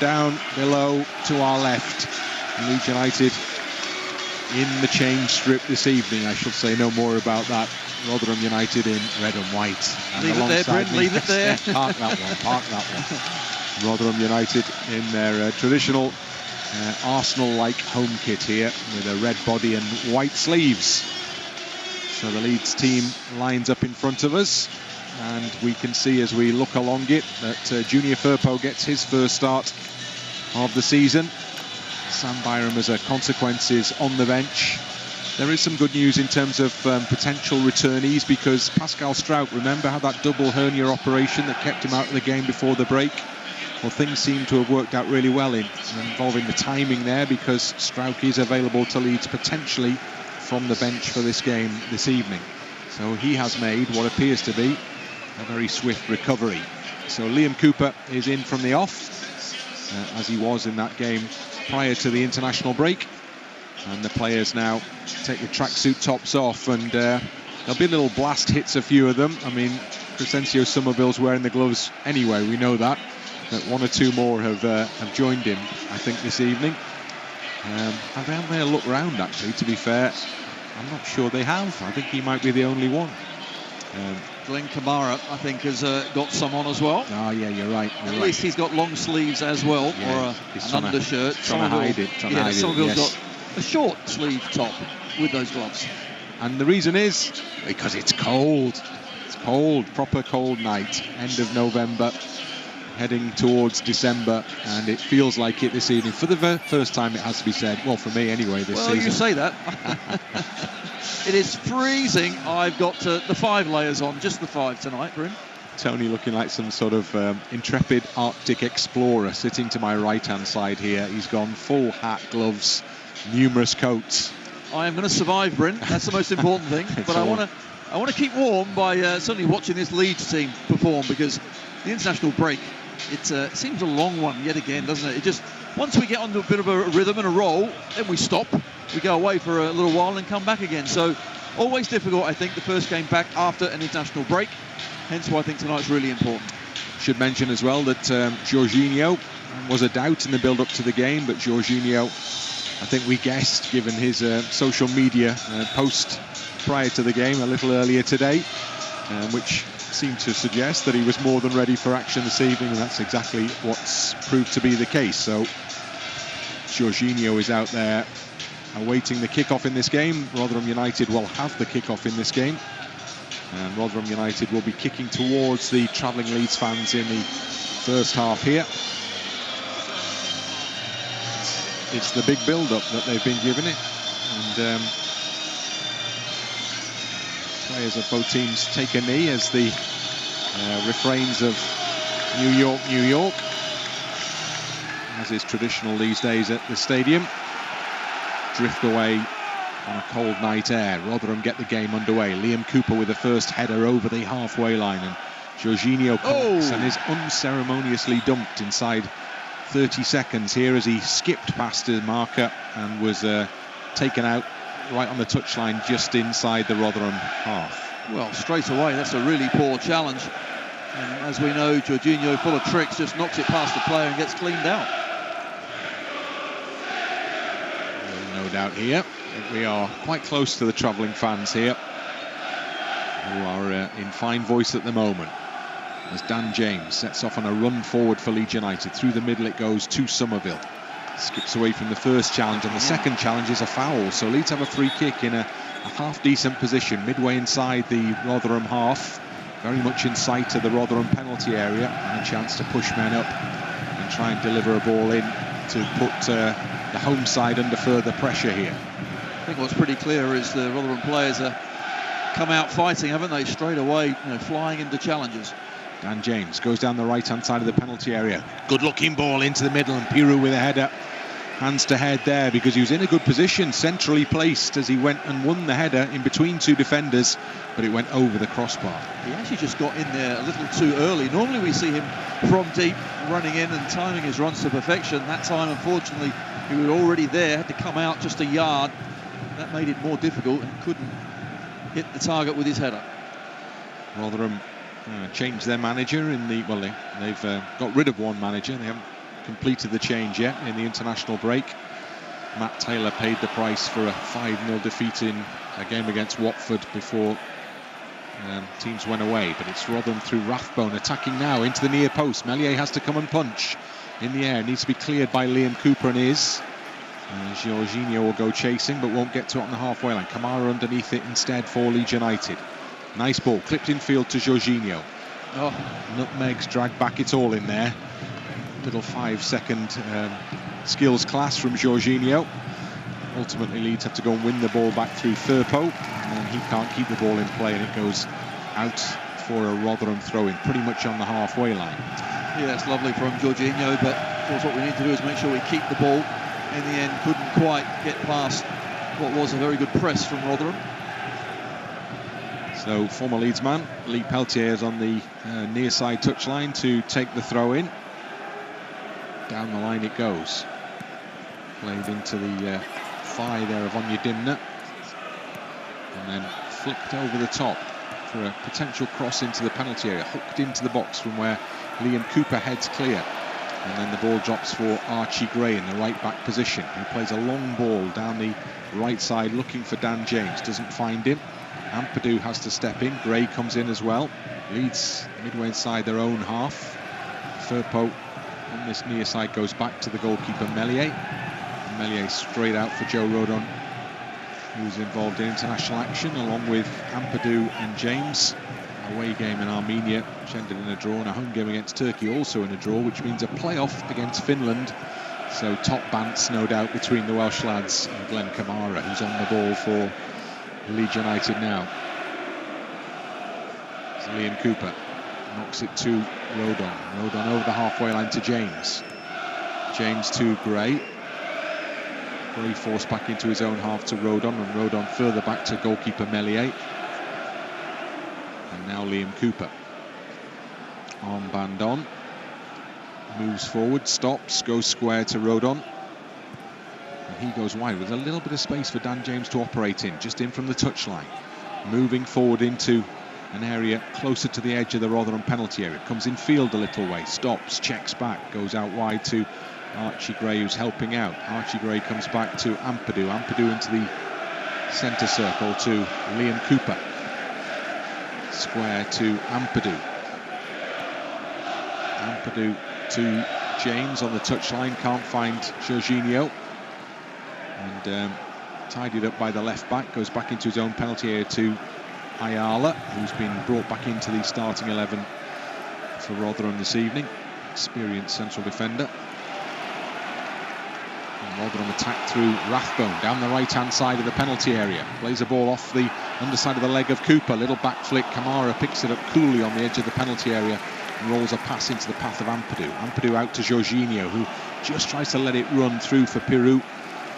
down below to our left. Leeds United in the change strip this evening. I shall say no more about that. Rotherham United in red and white. And leave it there, Bryn, leave it there. Park that one. Rotherham United in their traditional Arsenal-like home kit here with a red body and white sleeves. So the Leeds team lines up in front of us, and we can see as we look along it that Junior Firpo gets his first start of the season. Sam Byram, as a consequence, is on the bench. There is some good news in terms of potential returnees, because Pascal Struijk, remember, had that double hernia operation that kept him out of the game before the break. Well, things seem to have worked out really well involving the timing there, because Struijk is available to Leeds potentially from the bench for this game this evening. So he has made what appears to be a very swift recovery. So Liam Cooper is in from the off, as he was in that game prior to the international break. And the players now take the tracksuit tops off, and there'll be little blast hits, a few of them. I mean, Crescencio Somerville's wearing the gloves anyway, we know that. But one or two more have joined him, I think, this evening. Have they had a look round, actually, to be fair? I'm not sure they have. I think he might be the only one. Glenn Kamara, I think, has got some on as well. Oh, yeah, you're right. At least he's got long sleeves as well, yeah, or an undershirt. Trying to hide it. Somerville's got a short sleeve top with those gloves. And the reason is because it's cold. It's cold, proper cold night, end of November, heading towards December, and it feels like it this evening. For the first time, it has to be said. Well, for me anyway, this season. Well, you say that. It is freezing. I've got the 5 layers on, just the 5 tonight, Bryn. Tony looking like some sort of intrepid Arctic explorer sitting to my right-hand side here. He's gone full hat, gloves, numerous coats. I am going to survive, Bryn. That's the most important thing. But I want to keep warm by certainly watching this Leeds team perform, because the international break, it seems a long one yet again, doesn't it? It just, once we get onto a bit of a rhythm and a roll, then we stop. We go away for a little while and come back again. So always difficult, I think, the first game back after an international break. Hence why I think tonight's really important. Should mention as well that Jorginho was a doubt in the build-up to the game, but Jorginho, I think we guessed, given his social media post prior to the game a little earlier today, which seemed to suggest that he was more than ready for action this evening, and that's exactly what's proved to be the case. So Jorginho is out there awaiting the kick-off in this game. Rotherham United will have the kick-off in this game, and Rotherham United will be kicking towards the travelling Leeds fans in the first half here. It's the big build-up that they've been given it, and players of both teams take a knee as the refrains of New York, New York, as is traditional these days at the stadium, drift away on a cold night air. Rotherham get the game underway. Liam Cooper with the first header over the halfway line, and Jorginho comes and is unceremoniously dumped inside 30 seconds here as he skipped past his marker and was taken out right on the touchline just inside the Rotherham half. Well, straight away, that's a really poor challenge. And as we know, Jorginho, full of tricks, just knocks it past the player and gets cleaned out. No doubt here. We are quite close to the travelling fans here, who are in fine voice at the moment, as Dan James sets off on a run forward for Leeds United. Through the middle it goes to Somerville. Skips away from the first challenge, and the second challenge is a foul. So Leeds have a free kick in a half-decent position, midway inside the Rotherham half, very much in sight of the Rotherham penalty area, and a chance to push men up and try and deliver a ball in to put the home side under further pressure here. I think what's pretty clear is the Rotherham players have come out fighting, haven't they? Straight away, flying into challenges. Dan James goes down the right-hand side of the penalty area. Good-looking ball into the middle, and Piru with a header. Hands to head there, because he was in a good position, centrally placed, as he went and won the header in between two defenders, but it went over the crossbar. He actually just got in there a little too early. Normally we see him from deep, running in and timing his runs to perfection. That time, unfortunately, he was already there, had to come out just a yard. That made it more difficult, and couldn't hit the target with his header. Rotherham changed their manager in the... Well, they've got rid of one manager. They haven't completed the change yet in the international break. Matt Taylor paid the price for a 5-0 defeat in a game against Watford before teams went away. But it's Rotherham through Rathbone, attacking now into the near post. Meslier has to come and punch in the air. Needs to be cleared by Liam Cooper, and is. Jorginho will go chasing, but won't get to it on the halfway line. Kamara underneath it instead for Leeds United. Nice ball, clipped in field to Jorginho. Nutmegs dragged back, it's all in there. Little 5-second skills class from Jorginho. Ultimately, Leeds have to go and win the ball back through Firpo, and then he can't keep the ball in play, and it goes out for a Rotherham throw-in, pretty much on the halfway line. Yeah, it's lovely from Jorginho, but of course what we need to do is make sure we keep the ball. In the end, couldn't quite get past what was a very good press from Rotherham. So, former Leeds man, Lee Peltier is on the near side touchline to take the throw-in. Down the line it goes. Played into the thigh there of Onyedinma. And then flicked over the top for a potential cross into the penalty area. Hooked into the box from where Liam Cooper heads clear. And then the ball drops for Archie Gray in the right back position, who plays a long ball down the right side looking for Dan James. Doesn't find him. Ampadu has to step in. Gray comes in as well. Leeds midway inside their own half. Firpo on this near side goes back to the goalkeeper Meslier. Meslier straight out for Joe Rodon, who's involved in international action along with Ampadu and James. Away game in Armenia, which ended in a draw, and a home game against Turkey also in a draw, which means a playoff against Finland. So top bants, no doubt, between the Welsh lads and Glenn Kamara, who's on the ball for Leeds United now. It's Liam Cooper knocks it to Rodon. Rodon over the halfway line to James. James to Gray. Gray forced back into his own half to Rodon, and Rodon further back to goalkeeper Meslier. And now Liam Cooper. Armband on. Moves forward, stops, goes square to Rodon. And he goes wide with a little bit of space for Dan James to operate in, just in from the touchline. Moving forward into an area closer to the edge of the Rotherham penalty area. Comes in field a little way, stops, checks back, goes out wide to Archie Gray, who's helping out. Archie Gray comes back to Ampadu. Ampadu into the centre circle to Liam Cooper. Square to Ampadu. Ampadu to James on the touchline, can't find Jorginho. And tidied up by the left back, goes back into his own penalty area to Ayala, who's been brought back into the starting 11 for Rotherham this evening. Experienced central defender. And Rotherham attack through Rathbone down the right-hand side of the penalty area. Plays a ball off the underside of the leg of Cooper. Little back flick. Kamara picks it up coolly on the edge of the penalty area and rolls a pass into the path of Ampadu. Ampadu out to Jorginho, who just tries to let it run through for Peru.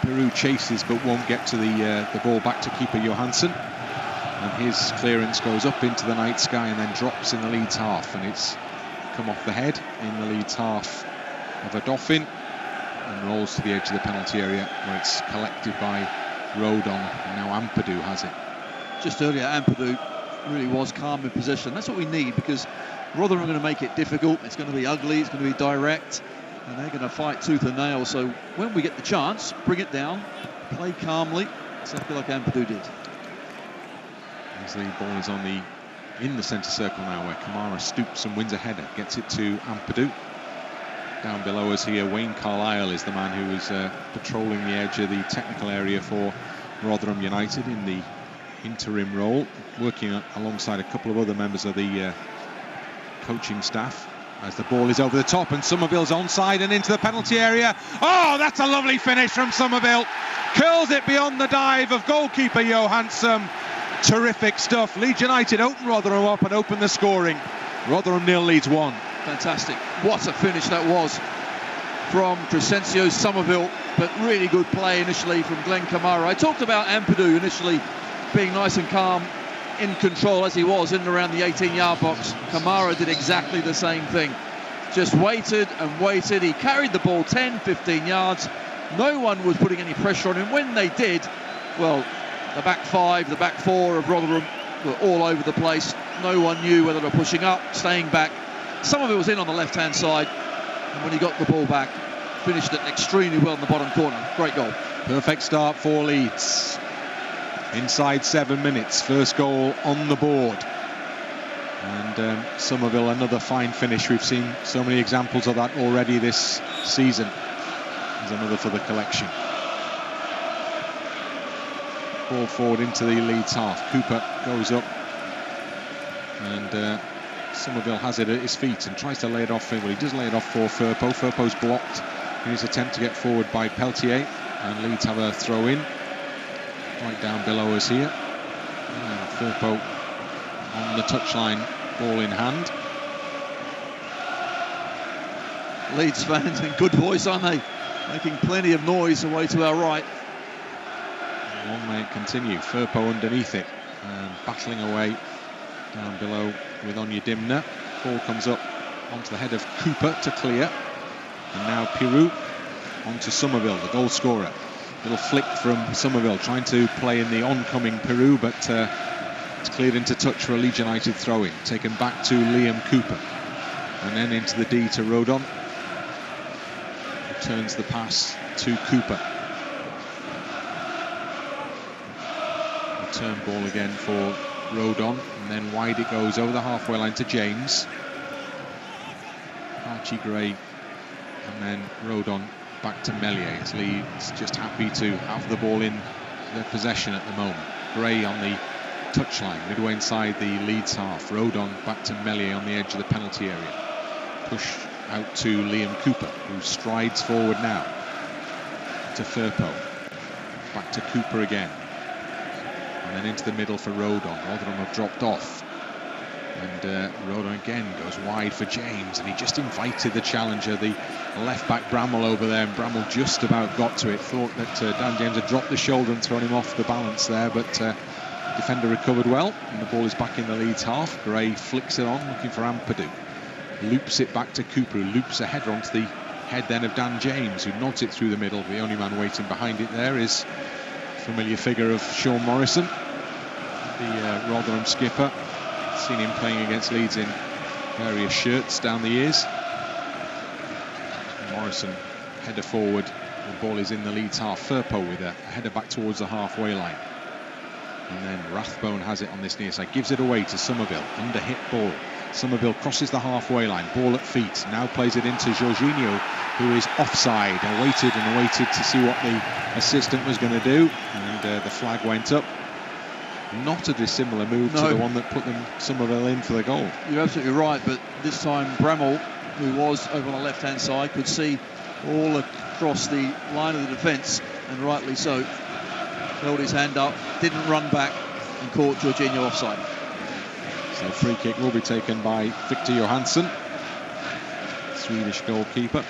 Peru chases but won't get to the ball back to keeper Johansson. And his clearance goes up into the night sky and then drops in the Leeds half. And it's come off the head in the Leeds half of a Dauphin and rolls to the edge of the penalty area, where it's collected by Rodon, and now Ampadu has it. Just earlier, Ampadu really was calm in possession. That's what we need, because Rotherham are going to make it difficult. It's going to be ugly, it's going to be direct, and they're going to fight tooth and nail. So when we get the chance, bring it down, play calmly, exactly like Ampadu did. As the ball is in the centre circle now, where Kamara stoops and wins a header, gets it to Ampadu. Down below us here, Wayne Carlisle is the man who is patrolling the edge of the technical area for Rotherham United in the interim role, working alongside a couple of other members of the coaching staff. As the ball is over the top and Somerville's onside and into the penalty area. Oh, that's a lovely finish from Somerville. Curls it beyond the dive of goalkeeper Johansson. Terrific stuff. Leeds United open Rotherham up and open the scoring. Rotherham 0, Leeds 1. Fantastic. What a finish that was from Crescencio Somerville, but really good play initially from Glenn Kamara. I talked about Ampadu initially being nice and calm, in control as he was in and around the 18-yard box. Kamara did exactly the same thing. Just waited and waited. He carried the ball 10, 15 yards. No one was putting any pressure on him. When they did, well, the back five, the back four of Rotherham were all over the place. No one knew whether they were pushing up, staying back. Some of it was in on the left-hand side. And when he got the ball back, finished it extremely well in the bottom corner. Great goal. Perfect start for Leeds. Inside 7 minutes, first goal on the board. And Somerville, another fine finish. We've seen so many examples of that already this season. There's another for the collection. Ball forward into the Leeds half. Cooper goes up. And Somerville has it at his feet and tries to lay it off. Well, he does lay it off for Firpo. Firpo's blocked in his attempt to get forward by Peltier. And Leeds have a throw in. Right down below us here. And Firpo on the touchline, ball in hand. Leeds fans in good voice, aren't they? Making plenty of noise away to our right. Long may it continue. Firpo underneath it and battling away down below with Onyedimna. Ball comes up onto the head of Cooper to clear. And now Pirou onto Somerville, the goal scorer. Little flick from Somerville, trying to play in the oncoming Pirou, but it's cleared into touch for a Leeds United throw-in. Taken back to Liam Cooper. And then into the D to Rodon. Returns the pass to Cooper. Return ball again for Rodon. And then wide it goes over the halfway line to James. Archie Gray. And then Rodon back to Meslier. As Leeds just happy to have the ball in their possession at the moment. Gray on the touchline, midway inside the Leeds half. Rodon back to Meslier on the edge of the penalty area. Push out to Liam Cooper, who strides forward now to Firpo. Back to Cooper again. And then into the middle for Rodon. Rotherham have dropped off. And Rodon again goes wide for James, and he just invited the challenger, the left back Bramall over there, and Bramall just about got to it. Thought that Dan James had dropped the shoulder and thrown him off the balance there, but defender recovered well, and the ball is back in the Leeds half. Gray flicks it on, looking for Ampadu. Loops it back to Cooper, who loops a header onto the head then of Dan James, who nods it through the middle. The only man waiting behind it there is familiar figure of Sean Morrison, the Rotherham skipper. Seen him playing against Leeds in various shirts down the years. Morrison, header forward. The ball is in the Leeds half. Firpo with a header back towards the halfway line. And then Rathbone has it on this near side. Gives it away to Somerville. Under hit ball. Somerville crosses the halfway line. Ball at feet. Now plays it into Jorginho, who is offside. And waited to see what the assistant was going to do. And the flag went up. Not a dissimilar move to the one that put them Somerville in for the goal. You're absolutely right, but this time Bramall, who was over on the left-hand side, could see all across the line of the defence, and rightly so. Held his hand up, didn't run back, and caught Jorginho offside. So free kick will be taken by Victor Johansson, Swedish goalkeeper.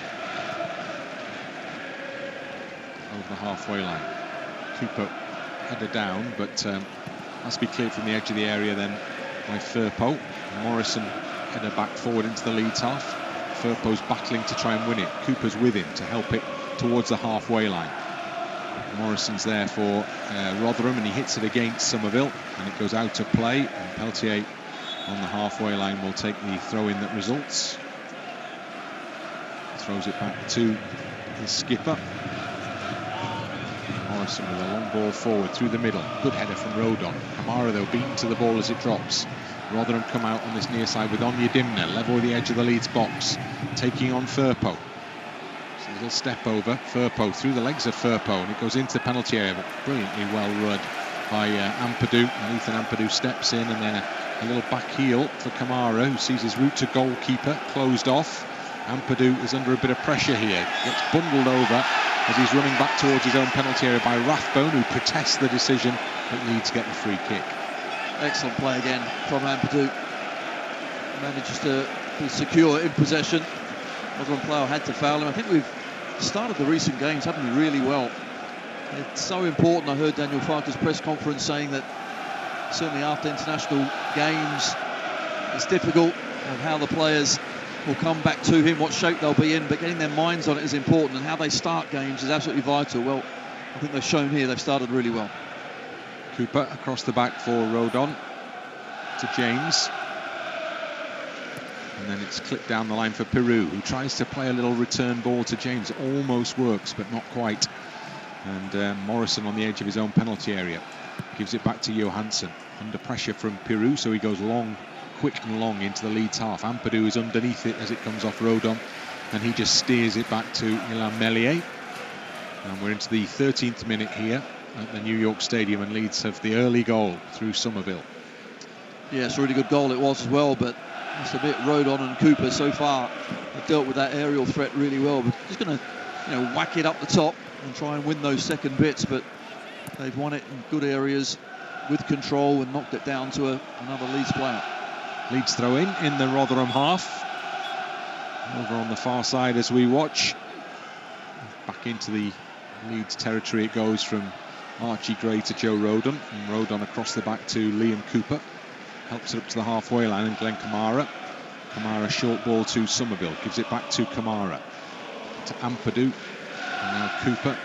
Over the halfway line. Cooper header down, but has to be cleared from the edge of the area then by Firpo. Morrison header back forward into the Leeds half. Firpo's battling to try and win it. Cooper's with him to help it towards the halfway line. Morrison's there for Rotherham, and he hits it against Somerville, and it goes out of play. And Peltier on the halfway line will take the throw-in that results. Throws it back to the skipper. Morrison with a long ball forward through the middle. Good header from Rodon. Kamara, though, beaten to the ball as it drops. Rotherham come out on this near side with Onyedimna, level with the edge of the Leeds box, taking on Firpo. So a little step over. Firpo through the legs of Firpo, and it goes into the penalty area, but brilliantly well read by Ampadu. And Ethan Ampadu steps in, and then a little back heel for Kamara, who sees his route to goalkeeper closed off. Ampadu is under a bit of pressure here. Gets bundled over as he's running back towards his own penalty area by Rathbone, who protests the decision, but Leeds get the free kick. Excellent play again from Ampadu. Manages to be secure in possession. Rotherham player had to foul him. I think we've started the recent games, haven't we, really well. It's so important. I heard Daniel Farke's press conference saying that certainly after international games, it's difficult of how the players will come back to him, what shape they'll be in, but getting their minds on it is important, and how they start games is absolutely vital. Well, I think they've shown here they've started really well. Cooper across the back for Rodon to James. And then it's clipped down the line for Peru, who tries to play a little return ball to James. Almost works, but not quite. And Morrison on the edge of his own penalty area gives it back to Johansson. Under pressure from Peru, so he goes long, quick and long into the Leeds half. Ampadu is underneath it as it comes off Rodon, and he just steers it back to Ilan Meslier. And we're into the 13th minute here at the New York Stadium, and Leeds have the early goal through Somerville. Yeah, it's a really good goal it was as well, but it's a bit Rodon and Cooper so far have dealt with that aerial threat really well. We're just going to, whack it up the top and try and win those second bits, but they've won it in good areas with control and knocked it down to another Leeds player. Leeds throw in the Rotherham half. Over on the far side as we watch. Back into the Leeds territory it goes from Archie Gray to Joe Rodon, and Rodon across the back to Liam Cooper. Helps it up to the halfway line, and Glenn Kamara. Kamara short ball to Somerville, gives it back to Kamara. To Ampadu, and now Cooper.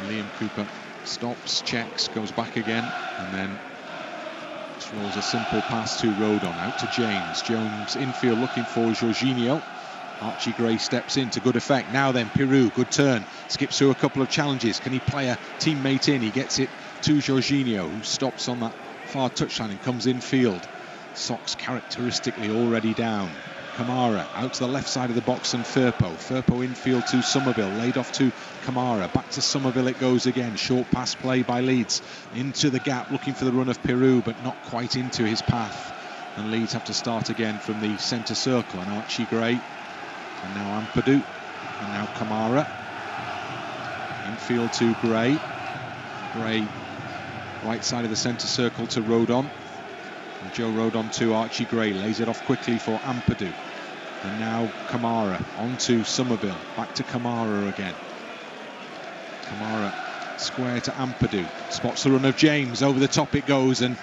And Liam Cooper stops, checks, goes back again, and then throws a simple pass to Rodon, out to James. Jones infield looking for Jorginho. Archie Gray steps in to good effect. Now then, Peru, good turn. Skips through a couple of challenges. Can he play a teammate in? He gets it to Jorginho, who stops on that far touchline and comes infield. Socks characteristically already down. Kamara out to the left side of the box, and Firpo infield to Somerville, laid off to Kamara, back to Somerville it goes again. Short pass play by Leeds into the gap, looking for the run of Peru, but not quite into his path, and Leeds have to start again from the centre circle. And Archie Gray, and now Ampadu, and now Kamara infield to Gray. Right side of the centre circle to Rodon. And Joe Rodon to Archie Gray, lays it off quickly for Ampadu. And now Kamara on to Somerville, back to Kamara again. Kamara square to Ampadu, spots the run of James, over the top it goes, and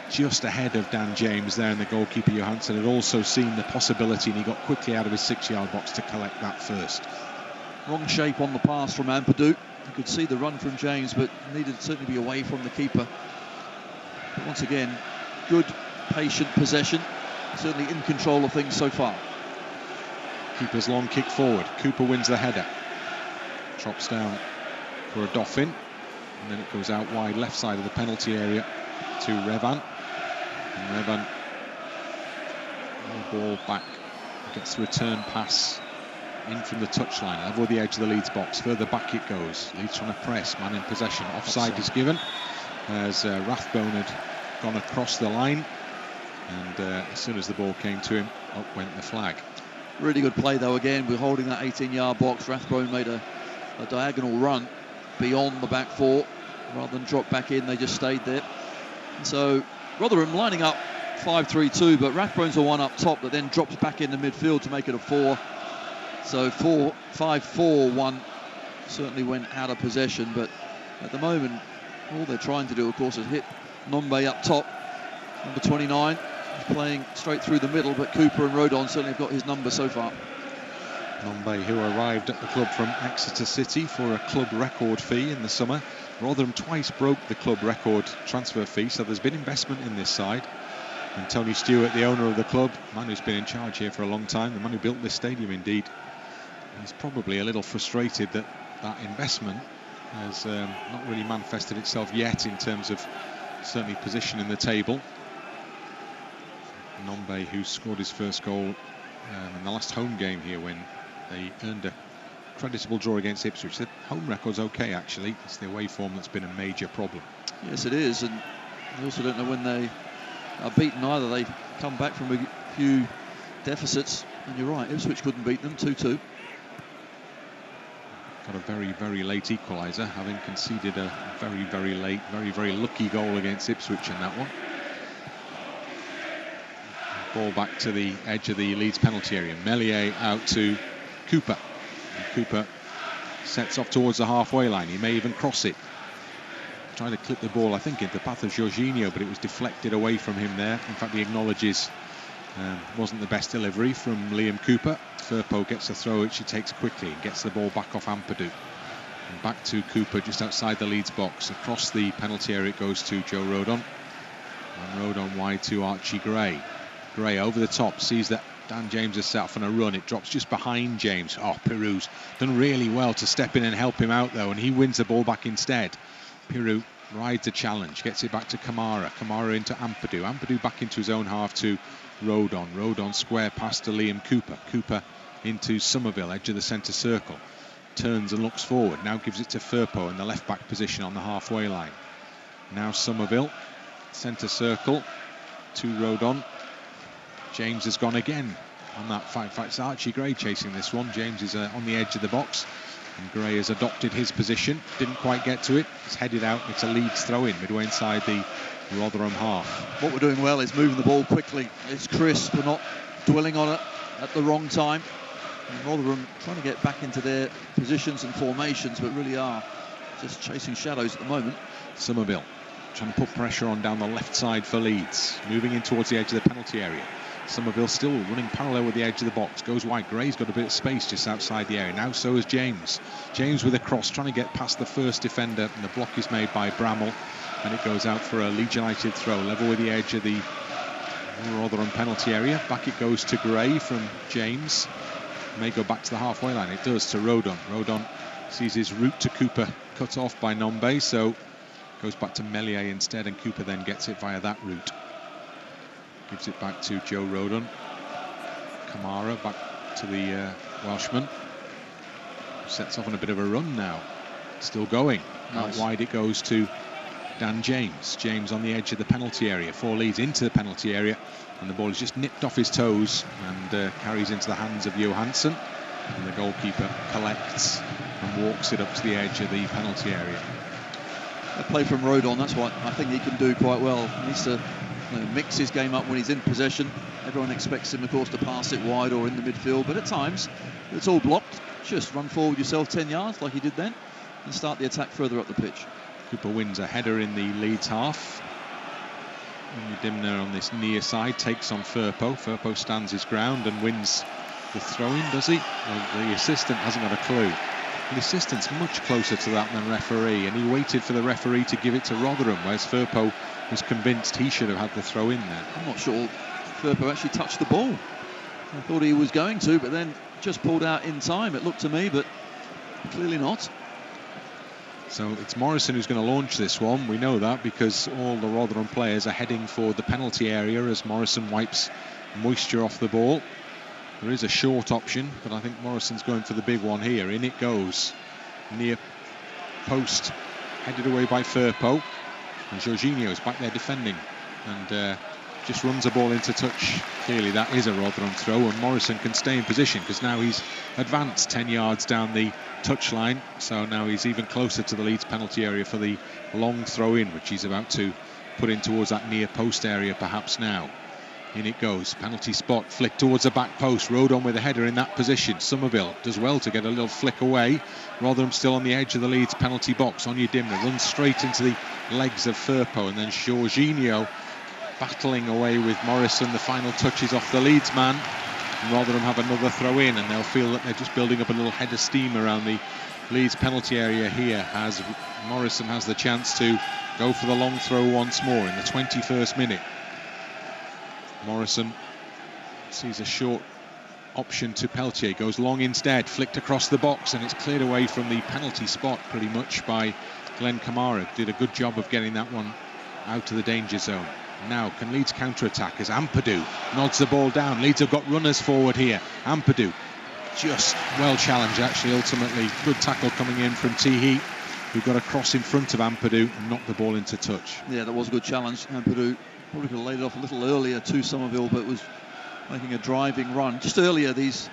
just ahead of Dan James there, and the goalkeeper Johansson had also seen the possibility, and he got quickly out of his 6-yard box to collect that first. Wrong shape on the pass from Ampadu. You could see the run from James, but needed to certainly be away from the keeper. But once again, good, patient possession. Certainly in control of things so far. Keeper's long kick forward. Cooper wins the header. Drops down for a Dauphin. And then it goes out wide, left side of the penalty area to Revan. And Revan, ball back. Gets the return pass in from the touchline, level with the edge of the Leeds box. Further back it goes. Leeds trying to press, man in possession. Offside is given as Rathbone had gone across the line, and as soon as the ball came to him, up went the flag. Really good play though. Again, we're holding that 18-yard box. Rathbone made a diagonal run beyond the back four rather than drop back in. They just stayed there. And so Rotherham lining up 5-3-2, but Rathbone's the one up top that then drops back in the midfield to make it a 4. So 5-4-1 certainly went out of possession, but at the moment all they're trying to do, of course, is hit Nombe up top. Number 29 is playing straight through the middle, but Cooper and Rodon certainly have got his number so far. Nombe, who arrived at the club from Exeter City for a club record fee in the summer. Rotherham twice broke the club record transfer fee, so there's been investment in this side. And Tony Stewart, the owner of the club, man who's been in charge here for a long time, the man who built this stadium indeed, he's probably a little frustrated that that investment has not really manifested itself yet in terms of certainly position in the table. Nombe, who scored his first goal in the last home game here when they earned a creditable draw against Ipswich. The home record's okay, actually. It's the away form that's been a major problem. Yes, it is, and I also don't know when they are beaten either. They come back from a few deficits, and you're right, Ipswich couldn't beat them, 2-2. Got a very, very late equaliser, having conceded a very, very late, very, very lucky goal against Ipswich in that one. Ball back to the edge of the Leeds penalty area. Meslier out to Cooper. And Cooper sets off towards the halfway line. He may even cross it. Trying to clip the ball, I think, into the path of Jorginho, but it was deflected away from him there. In fact, he acknowledges wasn't the best delivery from Liam Cooper. Firpo gets a throw, which he takes quickly and gets the ball back off Ampadu. And back to Cooper just outside the Leeds box. Across the penalty area it goes to Joe Rodon. And Rodon wide to Archie Gray. Gray over the top, sees that Dan James has set off on a run. It drops just behind James. Oh, Peru's done really well to step in and help him out, though, and he wins the ball back instead. Peru rides the challenge, gets it back to Kamara. Kamara into Ampadu. Ampadu back into his own half to Rodon. Rodon square past to Liam Cooper. Cooper into Somerville, edge of the centre circle. Turns and looks forward. Now gives it to Firpo in the left-back position on the halfway line. Now Somerville, centre circle to Rodon. James has gone again on that fight. In fact, it's Archie Gray chasing this one. James is on the edge of the box, and Gray has adopted his position. Didn't quite get to it. It's headed out. It's a Leeds throw-in midway inside the Rotherham half. What we're doing well is moving the ball quickly. It's crisp. We're not dwelling on it at the wrong time. And Rotherham trying to get back into their positions and formations, but really are just chasing shadows at the moment. Somerville trying to put pressure on down the left side for Leeds. Moving in towards the edge of the penalty area. Somerville still running parallel with the edge of the box. Goes wide. Gray's got a bit of space just outside the area. Now so is James. James with a cross, trying to get past the first defender, and the block is made by Bramall. And it goes out for a Leeds United throw, level with the edge of the Rotherham penalty area. Back it goes to Gray from James. May go back to the halfway line. It does to Rodon. Rodon sees his route to Cooper cut off by Nombe, so goes back to Meslier instead, and Cooper then gets it via that route. Gives it back to Joe Rodon. Kamara back to the Welshman. Sets off on a bit of a run now. Still going. Nice. Out wide it goes to Dan James. James on the edge of the penalty area. 4 Leeds into the penalty area, and the ball is just nipped off his toes and carries into the hands of Johansson. And the goalkeeper collects and walks it up to the edge of the penalty area. A play from Rodon, that's what I think he can do quite well. He needs to mix his game up when he's in possession. Everyone expects him, of course, to pass it wide or in the midfield, but at times it's all blocked. Just run forward yourself 10 yards like he did then and start the attack further up the pitch. Cooper wins a header in the Leeds half. Dimner on this near side takes on Firpo. Firpo stands his ground and wins the throw-in, does he? Well, the assistant hasn't got a clue. The assistant's much closer to that than referee, and he waited for the referee to give it to Rotherham, whereas Firpo was convinced he should have had the throw-in there. I'm not sure Firpo actually touched the ball. I thought he was going to, but then just pulled out in time, it looked to me, but clearly not. So it's Morrison who's going to launch this one. We know that because all the Rotherham players are heading for the penalty area as Morrison wipes moisture off the ball. There is a short option, but I think Morrison's going for the big one here. In it goes. Near post, headed away by Firpo. And Jorginho's back there defending. And just runs the ball into touch. Clearly that is a Rotherham throw, and Morrison can stay in position because now he's advanced 10 yards down the touchline. So now he's even closer to the Leeds penalty area for the long throw-in, which he's about to put in towards that near post area perhaps now. In it goes, penalty spot, flick towards the back post. Rodon with a header in that position. Somerville does well to get a little flick away. Rotherham still on the edge of the Leeds penalty box. Dimner runs straight into the legs of Firpo, and then Jorginho battling away with Morrison. The final touches off the Leeds man. And Rotherham have another throw in, and they'll feel that they're just building up a little head of steam around the Leeds penalty area here as Morrison has the chance to go for the long throw once more in the 21st minute. Morrison sees a short option to Peltier, goes long instead, flicked across the box, and it's cleared away from the penalty spot pretty much by Glenn Kamara. Did a good job of getting that one out to the danger zone. Now can Leeds counter-attack as Ampadu nods the ball down. Leeds have got runners forward here. Ampadu just well challenged actually ultimately. Good tackle coming in from Teehee, who got a cross in front of Ampadu and knocked the ball into touch. Yeah, that was a good challenge. Ampadu probably could have laid it off a little earlier to Somerville, but was making a driving run. Just earlier, these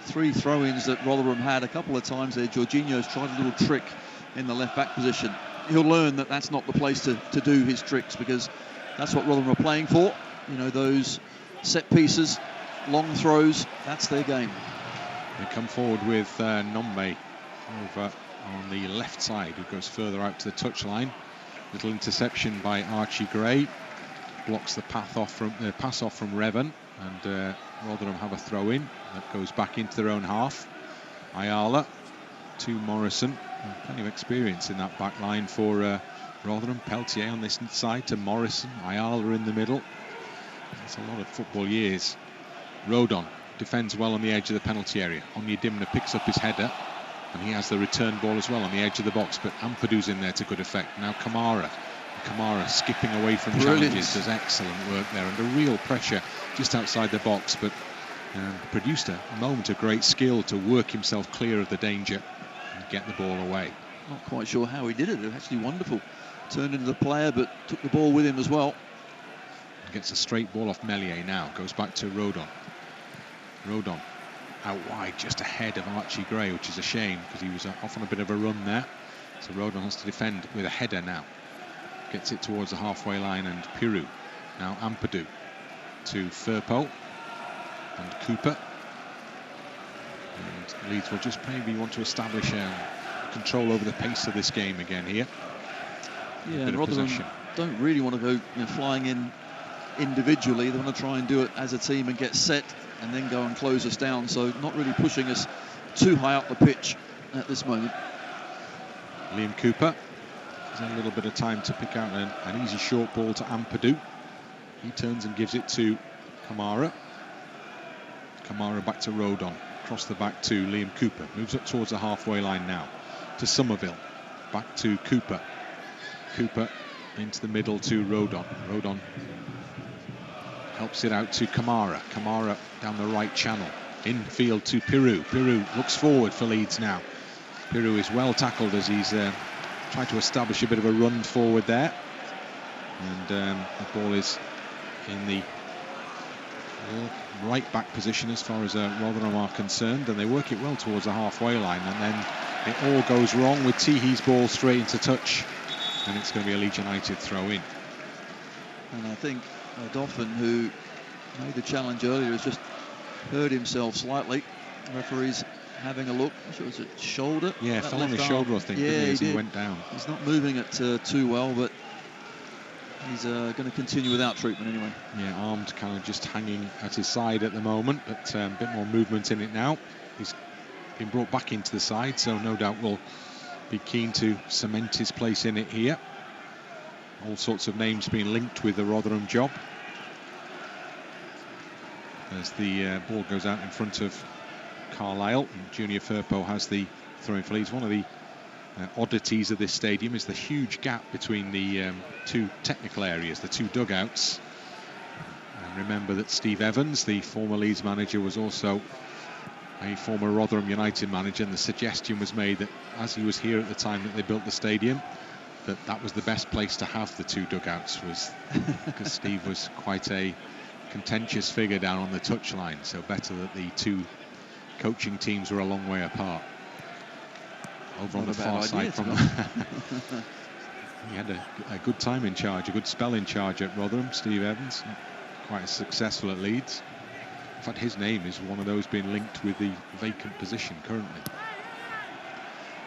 3 throw-ins that Rotherham had a couple of times there, Jorginho's tried a little trick in the left-back position. He'll learn that that's not the place to do his tricks, because that's what Rotherham are playing for. You know, those set pieces, long throws, that's their game. They come forward with Nombe over on the left side, who goes further out to the touchline. Little interception by Archie Gray. Blocks the pass off from Revan, and Rotherham have a throw-in that goes back into their own half. Ayala to Morrison. Plenty of experience in that back line for Rotherham. Peltier on this side to Morrison. Ayala in the middle. That's a lot of football years. Rodon defends well on the edge of the penalty area. Onyedimna picks up his header, and he has the return ball as well on the edge of the box, but Ampadu's in there to good effect. Now Kamara skipping away from challenges, does excellent work there under real pressure just outside the box, but produced a moment of great skill to work himself clear of the danger and get the ball away. Not quite sure how he did it. It was actually wonderful. Turned into the player, but took the ball with him as well. Gets a straight ball off Meslier now. Goes back to Rodon. Rodon out wide, just ahead of Archie Gray, which is a shame because he was off on a bit of a run there. So Rodon has to defend with a header now. Gets it towards the halfway line, and Pirou. Now Ampadu to Firpo and Cooper. And Leeds will just maybe want to establish control over the pace of this game again here. Yeah, and Rotherham don't really want to go flying in individually. They want to try and do it as a team and get set and then go and close us down. So not really pushing us too high up the pitch at this moment. Liam Cooper has had a little bit of time to pick out an easy short ball to Ampadu. He turns and gives it to Kamara. Kamara back to Rodon. Across the back to Liam Cooper. Moves up towards the halfway line now to Somerville. Back to Cooper. Cooper into the middle to Rodon. Rodon helps it out to Kamara. Kamara down the right channel. Infield to Pirou. Pirou looks forward for Leeds now. Pirou is well tackled as he's tried to establish a bit of a run forward there. And the ball is in the right back position as far as Rotherham are concerned, and they work it well towards the halfway line, and then it all goes wrong with Teehey's ball straight into touch, and it's going to be a Leeds United throw in. And I think Dauphin, who made the challenge earlier, has just hurt himself slightly. The referee's having a look. I'm sure it's a shoulder. Yeah, fell on his shoulder, I think, as he went down. He's not moving it too well, but he's going to continue without treatment anyway. Yeah, armed kind of just hanging at his side at the moment, but a bit more movement in it now. He's been brought back into the side, so no doubt will be keen to cement his place in it here. All sorts of names being linked with the Rotherham job. As the ball goes out in front of Carlisle, and Junior Firpo has the throw-in for Leeds. One of the oddities of this stadium is the huge gap between the two technical areas, the two dugouts. And remember that Steve Evans, the former Leeds manager, was also a former Rotherham United manager, and the suggestion was made that as he was here at the time that they built the stadium, that was the best place to have the two dugouts, was because Steve was quite a contentious figure down on the touchline, so better that the two coaching teams were a long way apart. Over on the far side from he had a good time in charge, a good spell in charge at Rotherham, Steve Evans, quite successful at Leeds. In fact, his name is one of those being linked with the vacant position currently.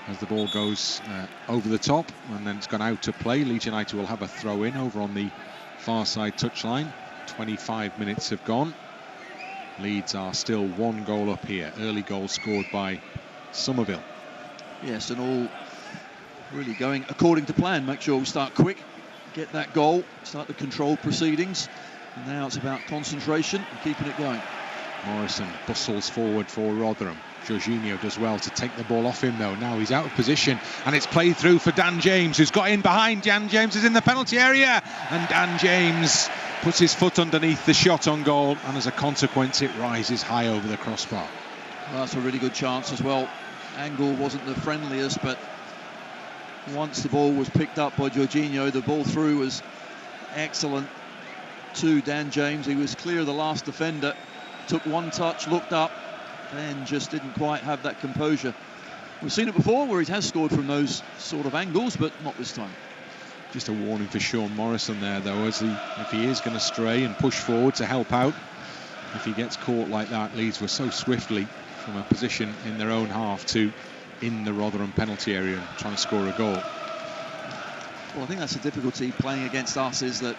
As the ball goes over the top, and then it's gone out to play, Leeds United will have a throw in over on the far side touchline. 25 minutes have gone. Leeds are still one goal up here. Early goal scored by Somerville. Yes, and all really going according to plan. Make sure we start quick, get that goal, start the control proceedings. And now it's about concentration and keeping it going. Morrison bustles forward for Rotherham. Jorginho does well to take the ball off him, though. Now he's out of position, and it's played through for Dan James, who's got in behind. Dan James is in the penalty area, and Dan James puts his foot underneath the shot on goal, and as a consequence it rises high over the crossbar. Well, that's a really good chance as well. Angle wasn't the friendliest, but once the ball was picked up by Jorginho, the ball through was excellent to Dan James. He was clear of the last defender, took one touch, looked up, then just didn't quite have that composure. We've seen it before where he has scored from those sort of angles, but not this time. Just a warning for Sean Morrison there, though, as if he is going to stray and push forward to help out. If he gets caught like that, Leeds were so swiftly from a position in their own half to in the Rotherham penalty area and trying to score a goal. Well, I think that's the difficulty playing against us, is that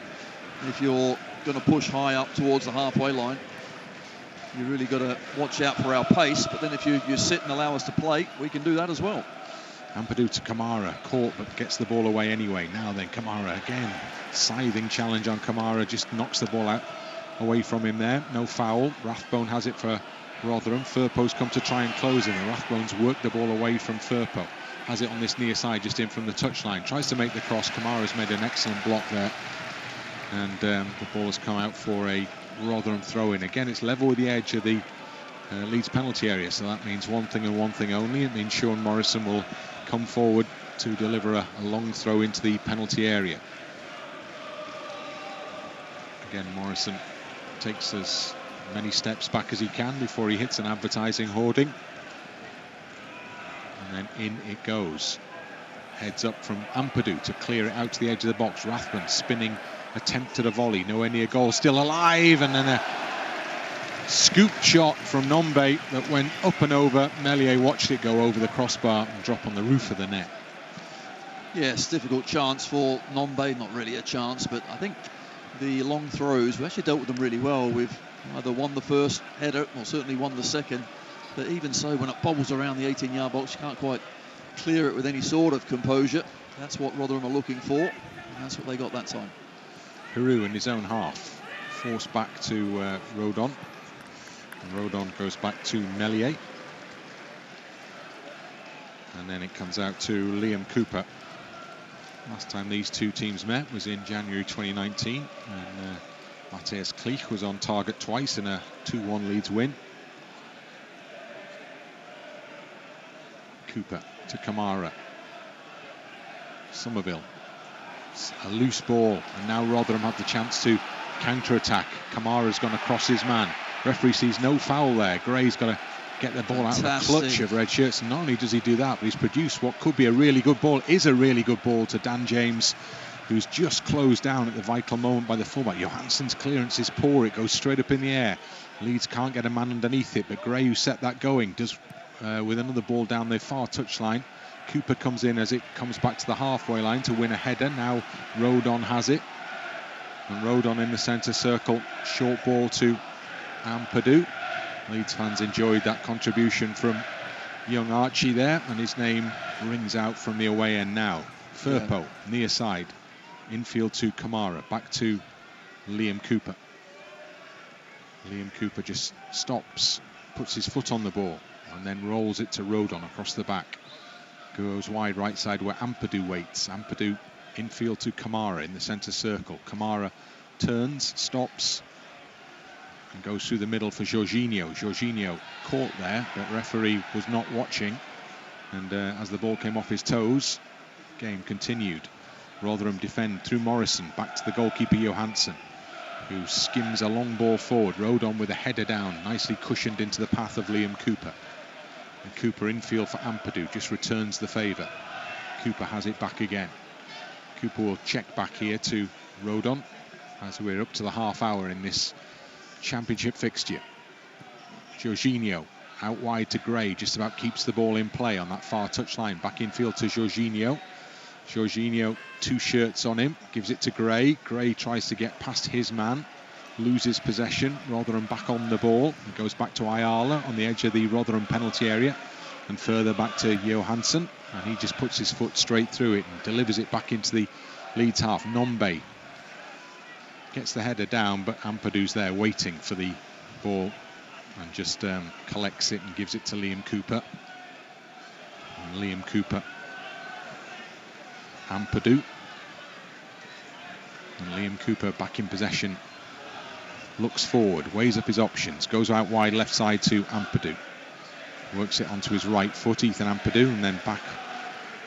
if you're going to push high up towards the halfway line, you really got to watch out for our pace. But then if you sit and allow us to play, we can do that as well. Ampadu to Kamara, caught but gets the ball away anyway. Now then, Kamara again, scything challenge on Kamara, just knocks the ball out away from him there. No foul. Rathbone has it for Rotherham. Firpo's come to try and close him, and Rathbone's worked the ball away from Firpo. Has it on this near side, just in from the touchline. Tries to make the cross. Kamara's made an excellent block there. And the ball has come out for a Rotherham throw-in. Again, it's level with the edge of the Leeds penalty area, so that means one thing and one thing only. It means Sean Morrison will come forward to deliver a long throw into the penalty area. Again, Morrison takes as many steps back as he can before he hits an advertising hoarding. And then in it goes. Heads up from Ampadu to clear it out to the edge of the box. Rathbone spinning attempt at a volley, nowhere near goal, still alive, and then a scoop shot from Nombe that went up and over. Meslier watched it go over the crossbar and drop on the roof of the net. Yes, difficult chance for Nombe, not really a chance, but I think the long throws, we actually dealt with them really well. We've either won the first header or certainly won the second, but even so, when it bobbles around the 18-yard box, you can't quite clear it with any sort of composure. That's what Rotherham are looking for, and that's what they got that time. Hiru in his own half, forced back to Rodon, and Rodon goes back to Meslier, and then it comes out to Liam Cooper. Last time these two teams met was in January 2019, and Matthias Klich was on target twice in a 2-1 Leeds win. Cooper to Kamara. Somerville. It's a loose ball, and now Rotherham have the chance to counter-attack. Kamara's gone across his man. Referee sees no foul there. Gray's got to get the ball out of the clutch of red shirts. And not only does he do that, but he's produced what could be a really good ball, is a really good ball to Dan James, who's just closed down at the vital moment by the fullback. Johansson's clearance is poor. It goes straight up in the air. Leeds can't get a man underneath it, but Gray, who set that going, does with another ball down the far touchline. Cooper comes in as it comes back to the halfway line to win a header. Now Rodon has it. And Rodon in the centre circle. Short ball to Ampadu. Leeds fans enjoyed that contribution from young Archie there, and his name rings out from the away end now. Firpo, near side. Infield to Kamara. Back to Liam Cooper. Liam Cooper just stops, puts his foot on the ball, and then rolls it to Rodon across the back. Goes wide right side where Ampadu waits. Ampadu infield to Kamara in the centre circle. Kamara turns, stops, and goes through the middle for Jorginho. Jorginho caught there, but referee was not watching. And as the ball came off his toes, game continued. Rotherham defend through Morrison, back to the goalkeeper Johansson, who skims a long ball forward. Rodon with a header down, nicely cushioned into the path of Liam Cooper. And Cooper infield for Ampadu, just returns the favour. Cooper has it back again. Cooper will check back here to Rodon as we're up to the half hour in this championship fixture. Jorginho out wide to Gray, just about keeps the ball in play on that far touchline. Back infield to Jorginho. Jorginho, two shirts on him, gives it to Gray. Gray tries to get past his man, loses possession. Rotherham back on the ball. It goes back to Ayala on the edge of the Rotherham penalty area, and further back to Johansson, and he just puts his foot straight through it and delivers it back into the Leeds half. Nombe gets the header down, but Ampadu's there waiting for the ball and just collects it and gives it to Liam Cooper. And Liam Cooper, Ampadu, and Liam Cooper back in possession. Looks forward, weighs up his options, goes out wide left side to Ampadu. Works it onto his right foot, Ethan Ampadu, and then back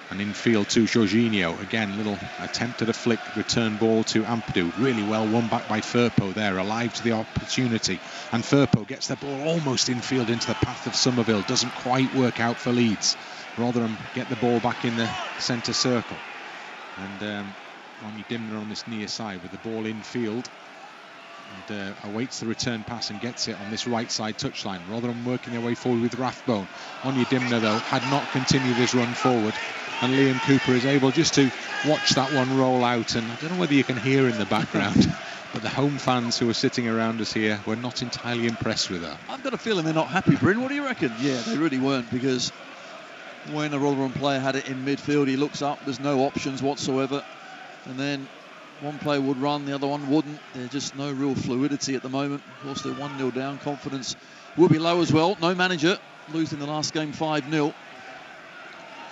and infield to Jorginho. Again, little attempt at a flick, return ball to Ampadu. Really well won back by Firpo there, alive to the opportunity. And Firpo gets the ball almost infield into the path of Somerville. Doesn't quite work out for Leeds. Rotherham get the ball back in the centre circle. And Ronnie Dimner on this near side with the ball infield. And awaits the return pass and gets it on this right side touchline. Rotherham working their way forward with Rathbone. Onyedinma Dimner, though, had not continued his run forward, and Liam Cooper is able just to watch that one roll out. And I don't know whether you can hear in the background, but the home fans who are sitting around us here were not entirely impressed with that. I've got a feeling they're not happy, Bryn. What do you reckon? Yeah, they really weren't, because when a Rotherham player had it in midfield, he looks up, there's no options whatsoever, and then one player would run, the other one wouldn't. There's just no real fluidity at the moment. Of course, they're 1-0 down. Confidence will be low as well. No manager, losing the last game 5-0.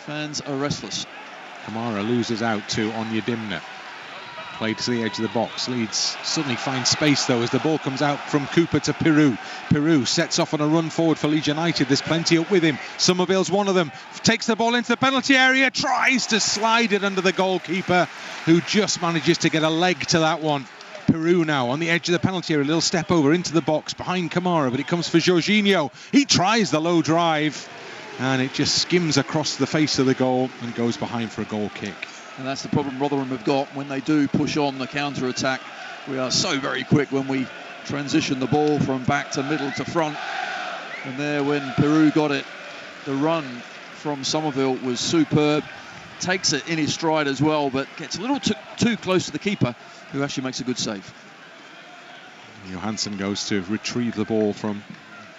Fans are restless. Kamara loses out to Onyedimna. Played to the edge of the box. Leeds suddenly find space though as the ball comes out from Cooper to Peru. Peru sets off on a run forward for Leeds United. There's plenty up with him. Somerville's one of them. Takes the ball into the penalty area. Tries to slide it under the goalkeeper, who just manages to get a leg to that one. Peru now on the edge of the penalty area. A little step over into the box behind Kamara, but it comes for Jorginho. He tries the low drive, and it just skims across the face of the goal and goes behind for a goal kick. And that's the problem Rotherham have got when they do push on the counter-attack. We are so very quick when we transition the ball from back to middle to front. And there, when Peru got it, the run from Somerville was superb. Takes it in his stride as well, but gets a little too close to the keeper, who actually makes a good save. Johansson goes to retrieve the ball from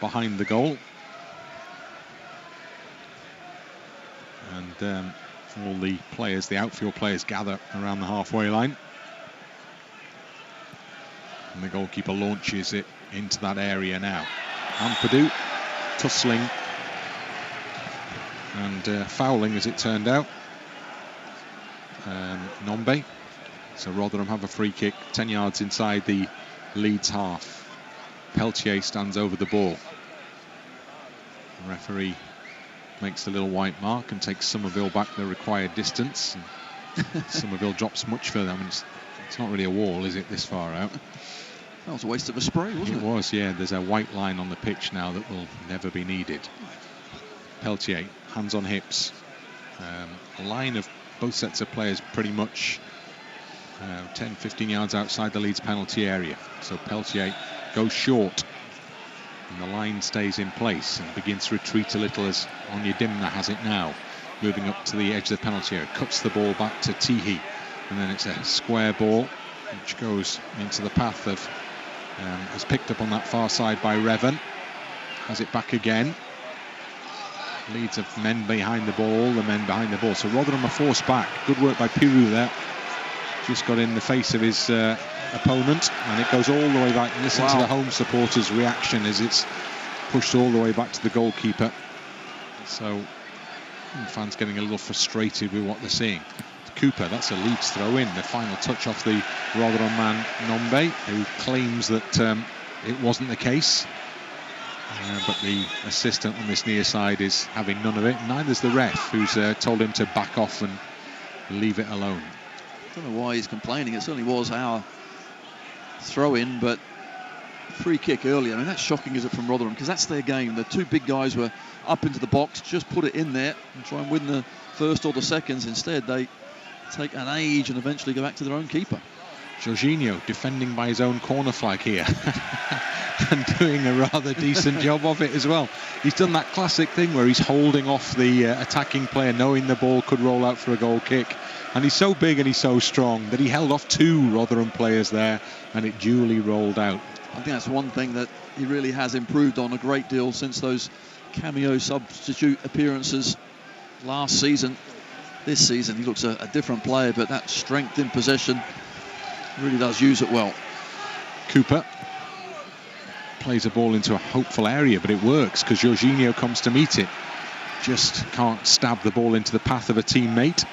behind the goal. And all the players, the outfield players, gather around the halfway line. And the goalkeeper launches it into that area now. Ampadu tussling and fouling, as it turned out. Nombe. So Rotherham have a free kick 10 yards inside the Leeds half. Peltier stands over the ball. The referee makes the little white mark and takes Somerville back the required distance. Somerville drops much further. I mean, it's not really a wall, is it, this far out? That was a waste of a spray, wasn't it? It was, yeah. There's a white line on the pitch now that will never be needed. Peltier, hands on hips. A line of both sets of players pretty much 10-15 yards outside the Leeds penalty area. So Peltier goes short, and the line stays in place and begins to retreat a little as Onyedimna has it now, moving up to the edge of the penalty area. Cuts the ball back to Tihi, and then it's a square ball which goes into the path of is picked up on that far side by Revan. Has it back again. Leeds have men behind the ball, the men behind the ball. So Rotherham are forced back. Good work by Peru there. Just got in the face of his opponent, and it goes all the way back. Listen to the home supporters' reaction as it's pushed all the way back to the goalkeeper. So fans getting a little frustrated with what they're seeing. Cooper, that's a Leeds throw in. The final touch off the Rotherham man Nombe, who claims that it wasn't the case. But the assistant on this near side is having none of it. Neither's the ref, who's told him to back off and leave it alone. I don't know why he's complaining. It certainly was our throw-in, but free kick earlier. I mean, that's shocking, is it, from Rotherham? Because that's their game. The two big guys were up into the box, just put it in there and try and win the first or the seconds. Instead, they take an age and eventually go back to their own keeper. Jorginho defending by his own corner flag here and doing a rather decent job of it as well. He's done that classic thing where he's holding off the attacking player, knowing the ball could roll out for a goal kick. And he's so big and he's so strong that he held off two Rotherham players there, and it duly rolled out. I think that's one thing that he really has improved on a great deal since those cameo substitute appearances last season. This season he looks a different player, but that strength in possession really does use it well. Cooper plays a ball into a hopeful area, but it works because Jorginho comes to meet it. Just can't stab the ball into the path of a teammate,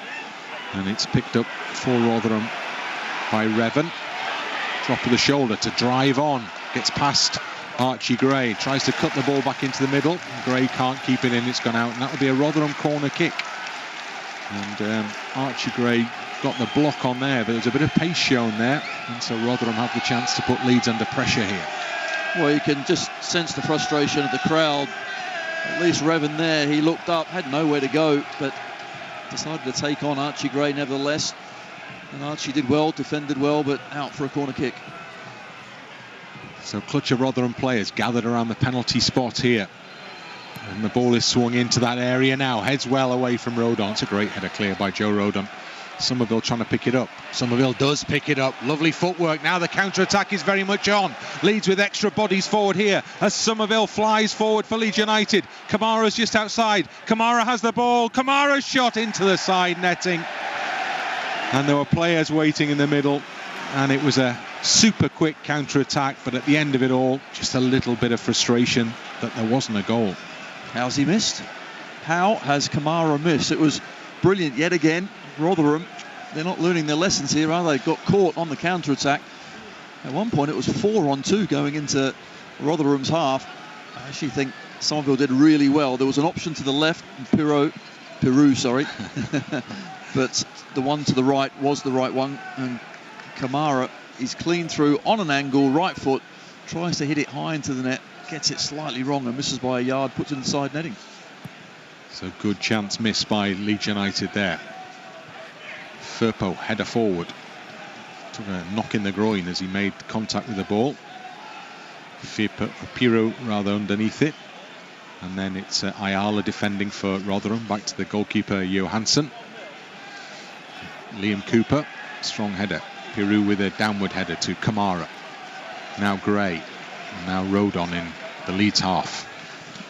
and it's picked up for Rotherham by Revan. Drop of the shoulder to drive on, gets past Archie Gray, tries to cut the ball back into the middle. Gray can't keep it in, it's gone out, and that will be a Rotherham corner kick. And Archie Gray got the block on there, but there's a bit of pace shown there, and so Rotherham have the chance to put Leeds under pressure here. Well, you can just sense the frustration of the crowd. At least Revan there, he looked up, had nowhere to go, but decided to take on Archie Gray nevertheless. And Archie did well, defended well, but out for a corner kick. So clutch of Rotherham players gathered around the penalty spot here. And the ball is swung into that area now. Heads well away from Rodon. It's a great header clear by Joe Rodon. Somerville trying to pick it up. Somerville does pick it up. Lovely footwork. Now the counter-attack is very much on. Leeds with extra bodies forward here as Somerville flies forward for Leeds United. Kamara's just outside. Kamara has the ball. Kamara's shot into the side netting. And there were players waiting in the middle and it was a super quick counter-attack, but at the end of it all, just a little bit of frustration that there wasn't a goal. How's he missed? How has Kamara missed? It was brilliant yet again. Rotherham, they're not learning their lessons here, are they? Got caught on the counter-attack. At one point it was 4-on-2 going into Rotherham's half. I actually think Somerville did really well. There was an option to the left, Peru, but the one to the right was the right one, and Kamara is clean through on an angle, right foot, tries to hit it high into the net, gets it slightly wrong and misses by a yard, puts it inside netting. So good chance missed by Leeds United there. Firpo header forward, took a knock in the groin as he made contact with the ball. Pirou rather underneath it, and then it's Ayala defending for Rotherham, back to the goalkeeper Johansson. Liam Cooper, strong header. Pirou with a downward header to Kamara. Now Gray, and now Rodon in the Leeds half.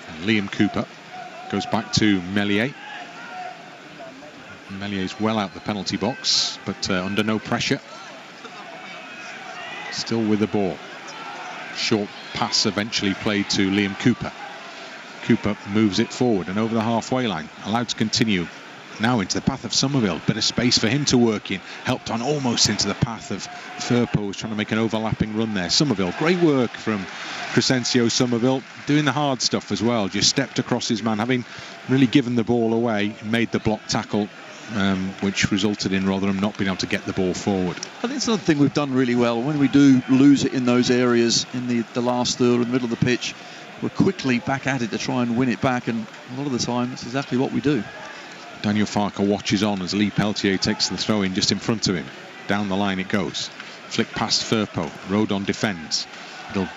And Liam Cooper goes back to Meslier. Mellier's well out the penalty box, but under no pressure. Still with the ball. Short pass eventually played to Liam Cooper. Cooper moves it forward and over the halfway line. Allowed to continue. Now into the path of Somerville. Bit of space for him to work in. Helped on almost into the path of Firpo, who's trying to make an overlapping run there. Somerville, great work from Crescencio Somerville. Doing the hard stuff as well. Just stepped across his man, having really given the ball away. Made the block tackle, which resulted in Rotherham not being able to get the ball forward. I think it's another thing we've done really well. When we do lose it in those areas, in the last third, in the middle of the pitch, we're quickly back at it to try and win it back, and a lot of the time that's exactly what we do. Daniel Farker watches on as Lee Peltier takes the throw in just in front of him. Down the line it goes. Flick past Firpo. Rodon defends. It'll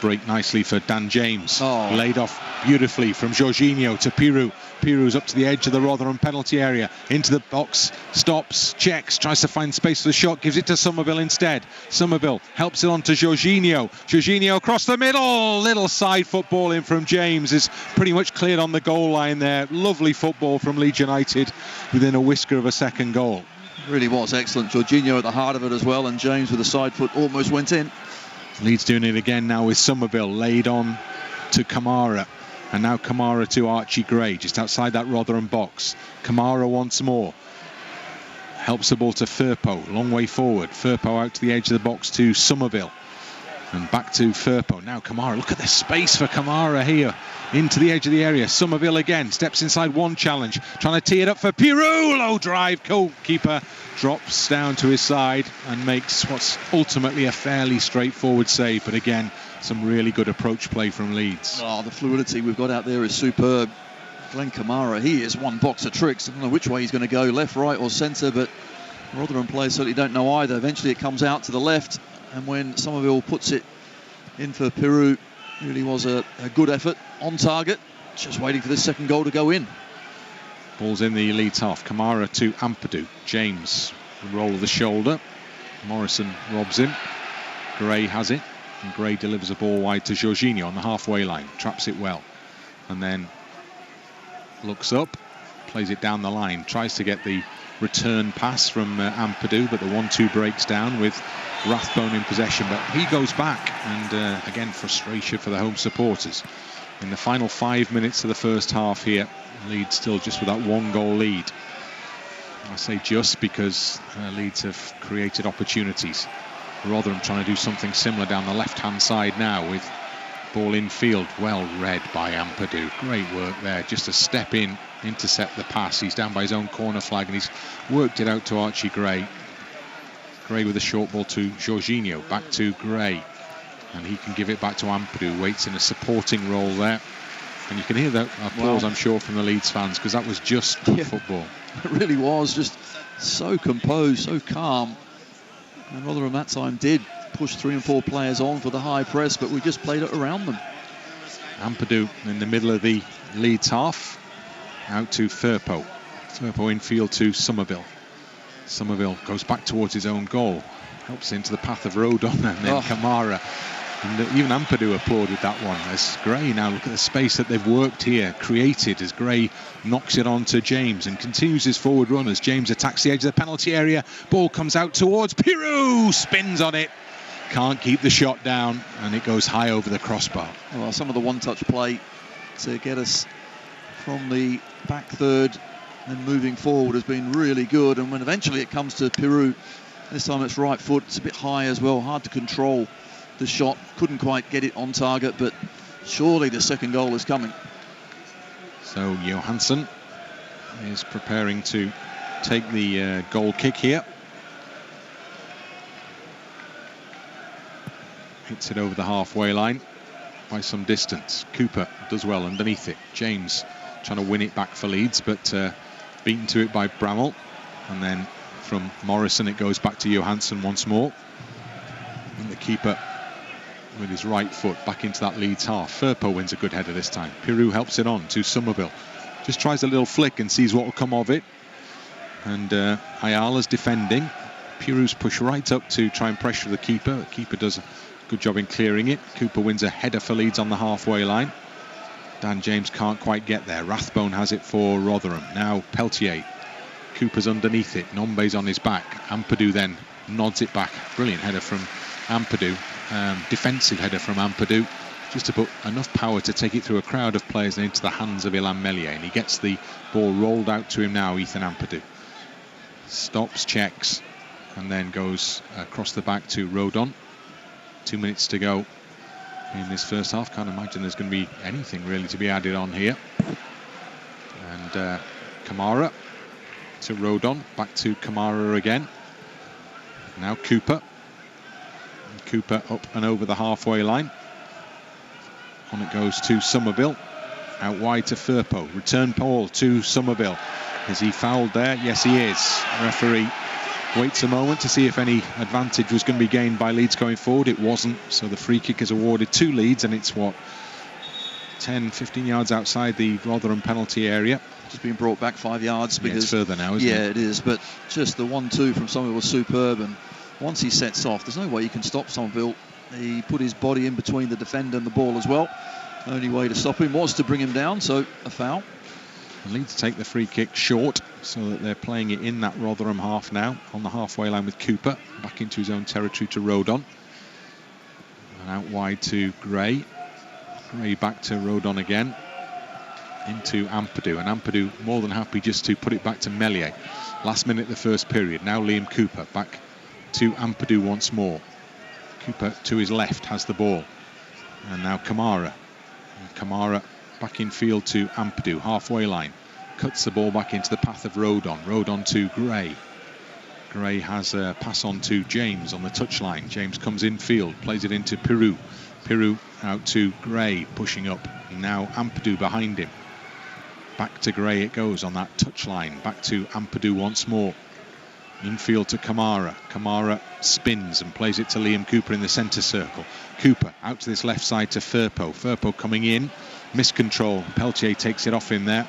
break nicely for Dan James. Laid off beautifully from Jorginho to Pirou. Pirou's up to the edge of the Rotherham penalty area. Into the box. Stops. Checks. Tries to find space for the shot. Gives it to Somerville instead. Somerville helps it on to Jorginho. Jorginho across the middle. Little side football in from James. Is pretty much cleared on the goal line there. Lovely football from Leeds United within a whisker of a second goal. Really was excellent. Jorginho at the heart of it as well, and James with a side foot almost went in. Leeds doing it again now with Somerville laid on to Kamara, and now Kamara to Archie Gray just outside that Rotherham box. Kamara once more helps the ball to Firpo, long way forward. Firpo out to the edge of the box to Somerville, and back to Firpo. Now Kamara, look at the space for Kamara here into the edge of the area. Somerville again steps inside one challenge, trying to tee it up for Pirou. Low drive, goalkeeper drops down to his side and makes what's ultimately a fairly straightforward save, but again some really good approach play from Leeds. The fluidity we've got out there is superb. Glenn Kamara, he is one box of tricks. I don't know which way he's going to go, left, right or centre, but Rotherham players certainly don't know either. Eventually it comes out to the left, and when Somerville puts it in for Pirou, really was a good effort on target, just waiting for this second goal to go in. Ball's in the Leeds half. Kamara to Ampadu. James, roll of the shoulder. Morrison robs him. Gray has it, and Gray delivers a ball wide to Jorginho on the halfway line. Traps it well, and then looks up, plays it down the line, tries to get the return pass from Ampadu, but the 1-2 breaks down with Rathbone in possession, but he goes back, and again frustration for the home supporters. In the final 5 minutes of the first half here, Leeds still just with that 1-goal lead. I say just because Leeds have created opportunities. Rotherham trying to do something similar down the left-hand side now with ball in field, well read by Ampadu. Great work there, just to step in, intercept the pass. He's down by his own corner flag and he's worked it out to Archie Gray. Gray with a short ball to Jorginho, back to Gray, and he can give it back to Ampadu. Waits in a supporting role there, and you can hear that applause, I'm sure, from the Leeds fans, because that was just good football. It really was, just so composed, so calm. And Rotherham that time did push 3 and 4 players on for the high press, but we just played it around them. Ampadu in the middle of the Leeds half, out to Firpo. Firpo infield to Somerville. Somerville goes back towards his own goal, helps into the path of Rodon, and then Kamara And even Ampadu applauded that one. As Gray, now look at the space that they've worked here, created, as Gray knocks it on to James and continues his forward run as James attacks the edge of the penalty area. Ball comes out towards Pirou, spins on it, can't keep the shot down, and it goes high over the crossbar. Well, some of the one-touch play to get us from the back third and moving forward has been really good, and when eventually it comes to Pirou, this time it's right foot, it's a bit high as well, hard to control the shot, couldn't quite get it on target, but surely the second goal is coming. So Johansson is preparing to take the goal kick here. Hits it over the halfway line by some distance. Cooper does well underneath it. James trying to win it back for Leeds, but beaten to it by Bramall. And then from Morrison it goes back to Johansson once more. And the keeper with his right foot back into that Leeds half. Firpo wins a good header this time. Pirou helps it on to Somerville. Just tries a little flick and sees what will come of it. And Ayala's defending. Pirou's pushed right up to try and pressure the keeper. The keeper does a good job in clearing it. Cooper wins a header for Leeds on the halfway line. Dan James can't quite get there. Rathbone has it for Rotherham. Now Peltier. Cooper's underneath it. Nombe's on his back. Ampadu then nods it back. Brilliant header from Ampadu. Defensive header from Ampadu, just to put enough power to take it through a crowd of players and into the hands of Ilan Meslier, and he gets the ball rolled out to him now. Ethan Ampadu stops, checks, and then goes across the back to Rodon. 2 minutes to go in this first half. Can't imagine there's going to be anything really to be added on here. And Kamara to Rodon, back to Kamara again. Now Cooper. Cooper up and over the halfway line. On it goes to Somerville. Out wide to Firpo. Return ball to Somerville. Is he fouled there? Yes, he is. Referee waits a moment to see if any advantage was going to be gained by Leeds going forward. It wasn't, so the free kick is awarded to Leeds, and it's 10, 15 yards outside the Rotherham penalty area. Just being brought back 5 yards because it's further now, isn't it? Yeah, it is, but just the 1-2 from Somerville was superb, and once he sets off, there's no way you can stop Somerville. He put his body in between the defender and the ball as well. Only way to stop him was to bring him down, so a foul. Leeds take the free kick short, so that they're playing it in that Rotherham half now, on the halfway line with Cooper, back into his own territory to Rodon. And out wide to Gray. Gray back to Rodon again. Into Ampadu, and Ampadu more than happy just to put it back to Meslier. Last minute of the first period. Now Liam Cooper back to Ampadu once more. Cooper to his left has the ball. And now Kamara. And Kamara back in field to Ampadu, halfway line. Cuts the ball back into the path of Rodon. Rodon to Gray. Gray has a pass on to James on the touchline. James comes in field, plays it into Pirou. Pirou out to Gray, pushing up. And now Ampadu behind him. Back to Gray it goes on that touchline. Back to Ampadu once more. Infield to Kamara. Kamara spins and plays it to Liam Cooper in the centre circle. Cooper out to this left side to Firpo. Firpo coming in. Miscontrol. Peltier takes it off him there.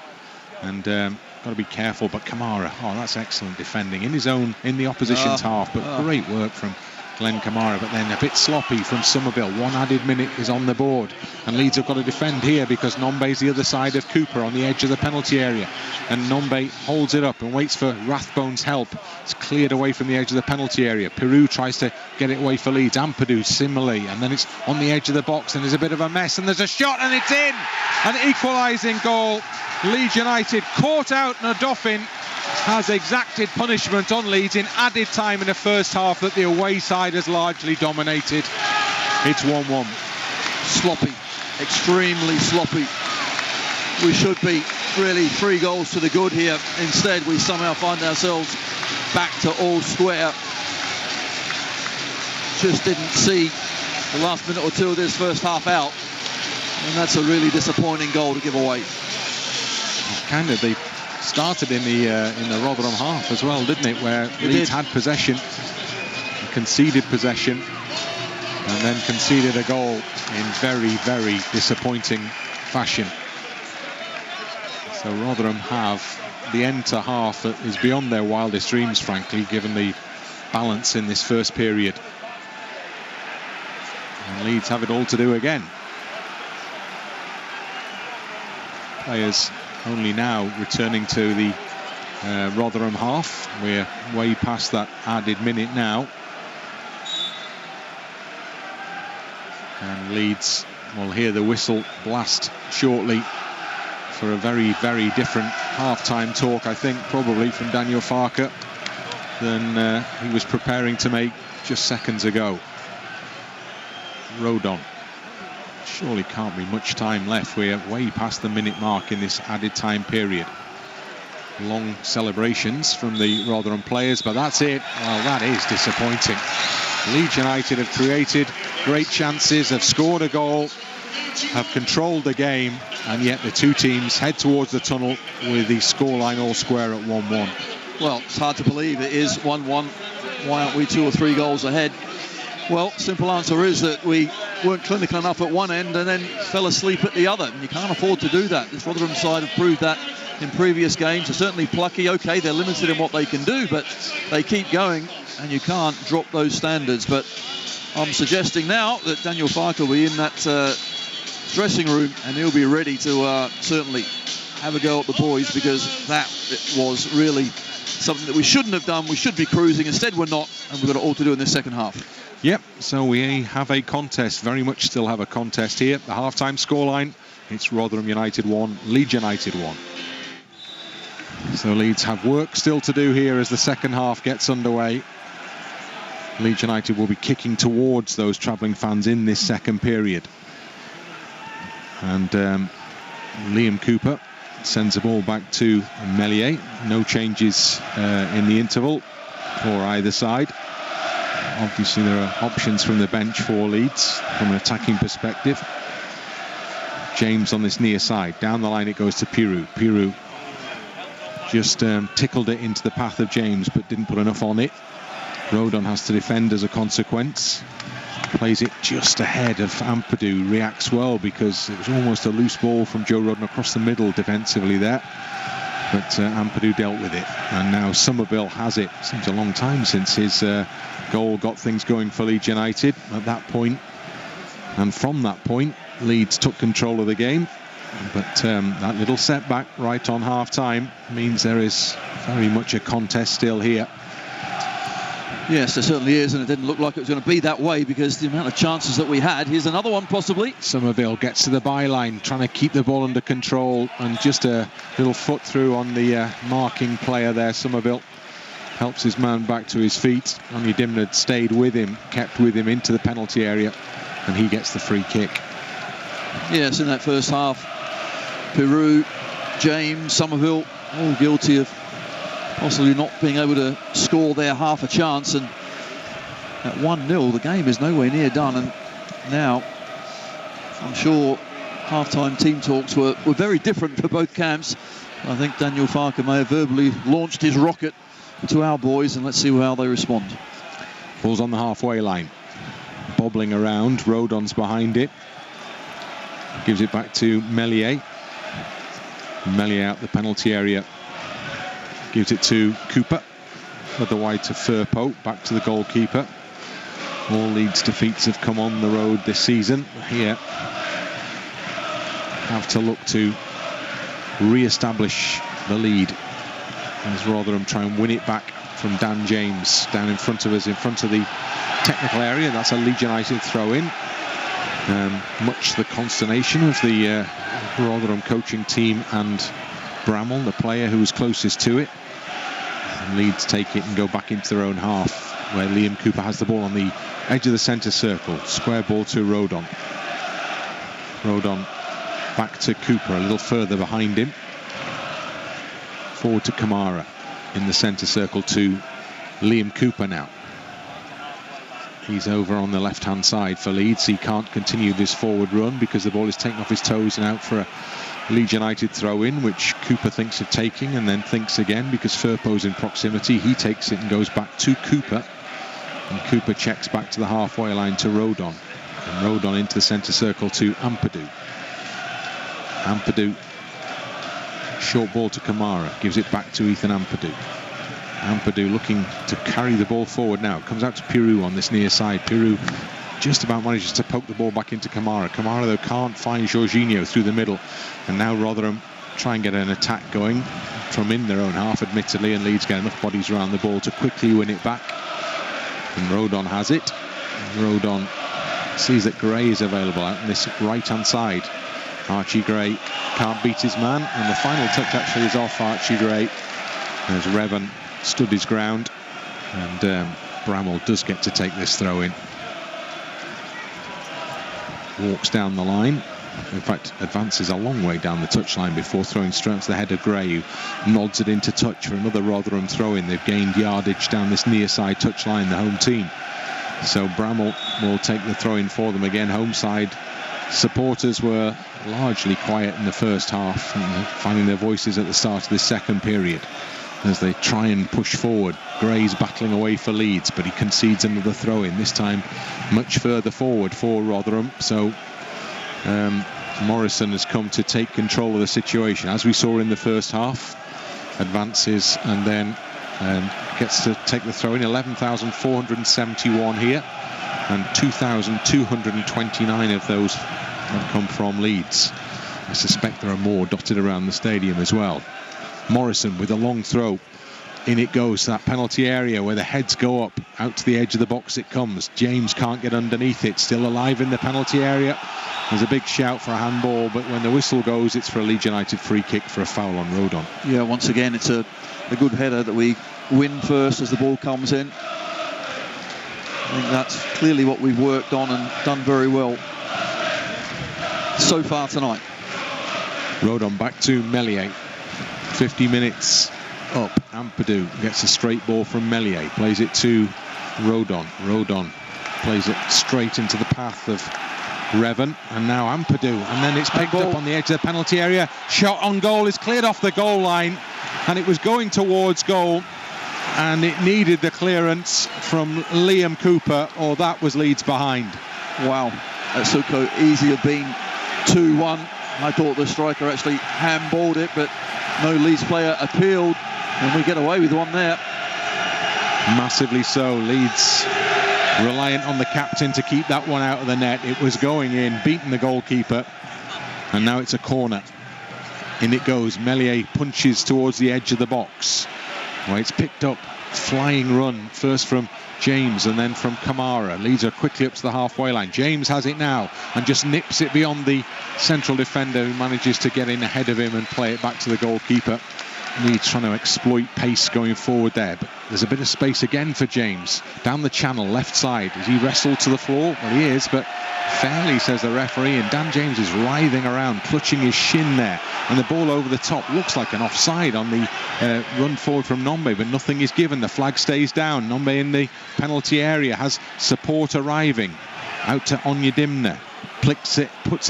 And got to be careful. But Kamara, that's excellent defending in the opposition's half. But great work from Glenn Kamara, but then a bit sloppy from Somerville. One added minute is on the board, and Leeds have got to defend here because Nombe's the other side of Cooper on the edge of the penalty area, and Nombe holds it up and waits for Rathbone's help. It's cleared away from the edge of the penalty area. Pirou tries to get it away for Leeds. Ampadu similarly, and then it's on the edge of the box, and there's a bit of a mess, and there's a shot, and it's in. An equalising goal. Leeds United caught out, and Odoffin has exacted punishment on Leeds in added time in the first half that the away side has largely dominated. It's 1-1. Sloppy, extremely sloppy. We should be really 3 goals to the good here. Instead, we somehow find ourselves back to all square. Just didn't see the last minute or two of this first half out, and that's a really disappointing goal to give away. Kind of, they started in the Rotherham half as well, didn't it? Where Leeds had possession, conceded possession, and then conceded a goal in very, very disappointing fashion. So Rotherham have the end to half that is beyond their wildest dreams, frankly, given the balance in this first period. And Leeds have it all to do again. Players only now returning to the Rotherham half. We're way past that added minute now. And Leeds will hear the whistle blast shortly for a very, very different half-time talk, I think, probably from Daniel Farke than he was preparing to make just seconds ago. Rodon. Surely can't be much time left. We're way past the minute mark in this added time period. Long celebrations from the Rotherham players, but that's it. Well, that is disappointing. Leeds United have created great chances, have scored a goal, have controlled the game, and yet the two teams head towards the tunnel with the scoreline all square at 1-1. Well, it's hard to believe it is 1-1. Why aren't we 2 or 3 goals ahead? Well, simple answer is that we weren't clinical enough at one end and then fell asleep at the other. And you can't afford to do that. This Rotherham side have proved that in previous games. They're certainly plucky. OK, they're limited in what they can do, but they keep going, and you can't drop those standards. But I'm suggesting now that Daniel Farke will be in that dressing room, and he'll be ready to certainly have a go at the boys, because that was really something that we shouldn't have done. We should be cruising. Instead, we're not, and we've got it all to do in this second half. Yep, so we have a contest, very much still have a contest here. The half-time scoreline, it's Rotherham United 1, Leeds United 1. So Leeds have work still to do here as the second half gets underway. Leeds United will be kicking towards those travelling fans in this second period. And Liam Cooper sends the ball back to Meslier. No changes in the interval for either side. Obviously there are options from the bench for Leeds from an attacking perspective. James on this near side. Down the line it goes to Pirou. Pirou just tickled it into the path of James, but didn't put enough on it. Rodon has to defend as a consequence. Plays it just ahead of Ampadu. Reacts well, because it was almost a loose ball from Joe Rodon across the middle defensively there. But Ampadu dealt with it. And now Somerville has it. Seems a long time since his goal got things going for Leeds United at that point. And from that point, Leeds took control of the game. But that little setback right on half-time means there is very much a contest still here. Yes, there certainly is, and it didn't look like it was going to be that way, because the amount of chances that we had. Here's another one, possibly. Somerville gets to the byline, trying to keep the ball under control, and just a little foot through on the marking player there. Somerville helps his man back to his feet. Only Dimnard stayed with him, kept with him into the penalty area, and he gets the free kick. Yes, in that first half, Pirou, James, Somerville, all guilty of possibly not being able to score their half a chance, and at 1-0 the game is nowhere near done. And now I'm sure half-time team talks were very different for both camps. I think Daniel Farke may have verbally launched his rocket to our boys, and let's see how they respond. Ball's on the halfway line, bobbling around. Rodon's behind it, gives it back to Meslier. Meslier out the penalty area, gives it to Cooper, other wide to Firpo, back to the goalkeeper. All Leeds defeats have come on the road this season. Here have to look to re-establish the lead as Rotherham try and win it back from Dan James down in front of us, in front of the technical area. That's a Leeds United throw-in. Much to the consternation of the Rotherham coaching team and Bramall, the player who was closest to it. And Leeds take it and go back into their own half, where Liam Cooper has the ball on the edge of the centre circle. Square ball to Rodon. Rodon back to Cooper, a little further behind him. Forward to Kamara in the centre circle to Liam Cooper now. He's over on the left-hand side for Leeds. He can't continue this forward run because the ball is taken off his toes and out for a Leeds United throw-in, which Cooper thinks of taking and then thinks again because Firpo's in proximity. He takes it and goes back to Cooper. And Cooper checks back to the halfway line to Rodon. And Rodon into the centre circle to Ampadu. Ampadu, short ball to Kamara, gives it back to Ethan Ampadu. Ampadu looking to carry the ball forward now. It comes out to Pirou on this near side. Pirou just about manages to poke the ball back into Kamara. Kamara, though, can't find Jorginho through the middle. And now Rotherham try and get an attack going from in their own half, admittedly, and Leeds get enough bodies around the ball to quickly win it back. And Rodon has it. Rodon sees that Gray is available out on this right-hand side. Archie Gray can't beat his man, and the final touch actually is off Archie Gray as Revan stood his ground, and Bramall does get to take this throw in. Walks down the line, in fact advances a long way down the touchline before throwing straight to the head of Gray, who nods it into touch for another Rotherham throw in. They've gained yardage down this near side touchline, the home team. So Bramall will take the throw in for them again. Home side supporters were largely quiet in the first half, finding their voices at the start of this second period as they try and push forward. Gray's battling away for Leeds, but he concedes another throw in, this time much further forward for Rotherham. So Morrison has come to take control of the situation, as we saw in the first half. Advances and then gets to take the throw in. 11,471 here, and 2,229 of those have come from Leeds. I suspect there are more dotted around the stadium as well. Morrison with a long throw. In it goes, that penalty area where the heads go up. Out to the edge of the box it comes. James can't get underneath it. Still alive in the penalty area. There's a big shout for a handball, but when the whistle goes, it's for a Leeds United free kick for a foul on Rodon. Yeah, once again, it's a good header that we win first as the ball comes in. I think that's clearly what we've worked on and done very well so far tonight. Rodon back to Meslier. 50 minutes up. Ampadu gets a straight ball from Meslier. Plays it to Rodon. Rodon plays it straight into the path of Revan, and now Ampadu, and then it's picked up on the edge of the penalty area. Shot on goal is cleared off the goal line, and it was going towards goal, and it needed the clearance from Liam Cooper, or that was Leeds behind. Wow, that so easy of being 2-1. I thought the striker actually handballed it, but no Leeds player appealed, and we get away with one there. Massively so. Leeds reliant on the captain to keep that one out of the net. It was going in, beating the goalkeeper, and now it's a corner. In it goes. Meslier punches towards the edge of the box. Well, it's picked up. Flying run, first from James and then from Kamara. Leeds are quickly up to the halfway line. James has it now and just nips it beyond the central defender, who manages to get in ahead of him and play it back to the goalkeeper. Leeds trying to exploit pace going forward there, but there's a bit of space again for James. Down the channel, left side. Is he wrestled to the floor? Well, he is, but fairly, says the referee, and Dan James is writhing around, clutching his shin there, and the ball over the top looks like an offside on the run forward from Nombe, but nothing is given. The flag stays down. Nombe in the penalty area has support arriving. Out to Onyedimna, puts it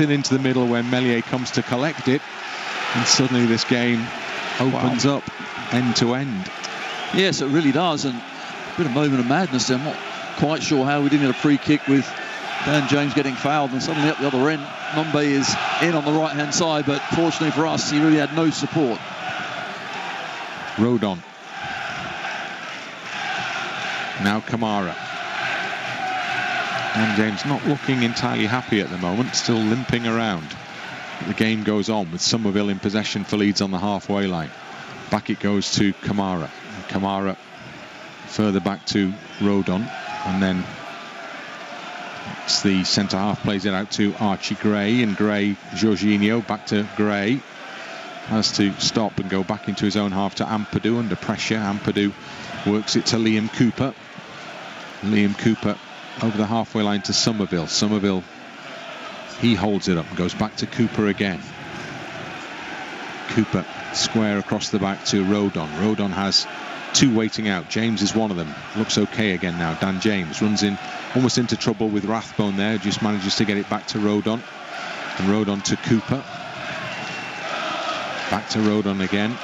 into the middle where Meslier comes to collect it, and suddenly this game opens up end to end. Yes, it really does, and a bit of moment of madness there. I'm not quite sure how we didn't get a free kick with Dan James getting fouled, and suddenly up the other end Nombe is in on the right hand side, but fortunately for us he really had no support. Rodon. Now Kamara. Dan James not looking entirely happy at the moment, still limping around. The game goes on with Somerville in possession for Leeds on the halfway line. Back it goes to Kamara. Kamara further back to Rodon, and then it's the centre half plays it out to Archie Gray, and Gray, Jorginho back to Gray, has to stop and go back into his own half to Ampadu under pressure. Ampadu works it to Liam Cooper. Liam Cooper over the halfway line to Somerville. Somerville, he holds it up and goes back to Cooper again. Cooper square across the back to Rodon. Rodon has two waiting out. James is one of them. Looks okay again now. Dan James runs in almost into trouble with Rathbone there. Just manages to get it back to Rodon. And Rodon to Cooper. Back to Rodon again.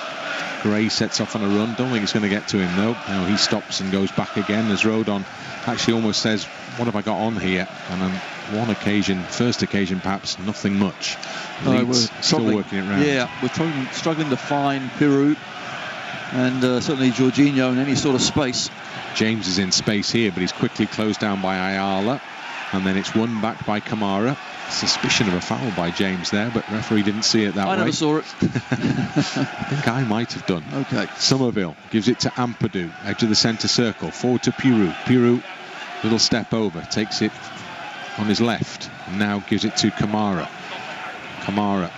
Gray sets off on a run. Don't think it's going to get to him though. Now he stops and goes back again as Rodon actually almost says, what have I got on here? And on one occasion, first occasion perhaps, nothing much. Leeds still working it round. Yeah, we're struggling to find Pirout and certainly Jorginho in any sort of space. James is in space here, but he's quickly closed down by Ayala. and then it's won back by Kamara. Suspicion of a foul by James there, but referee didn't see it that way. I never saw it. I think I might have done. Okay. Somerville gives it to Ampadu, edge of the centre circle, forward to Pirou. Pirou, little step over, takes it on his left, and now gives it to Kamara. Kamara.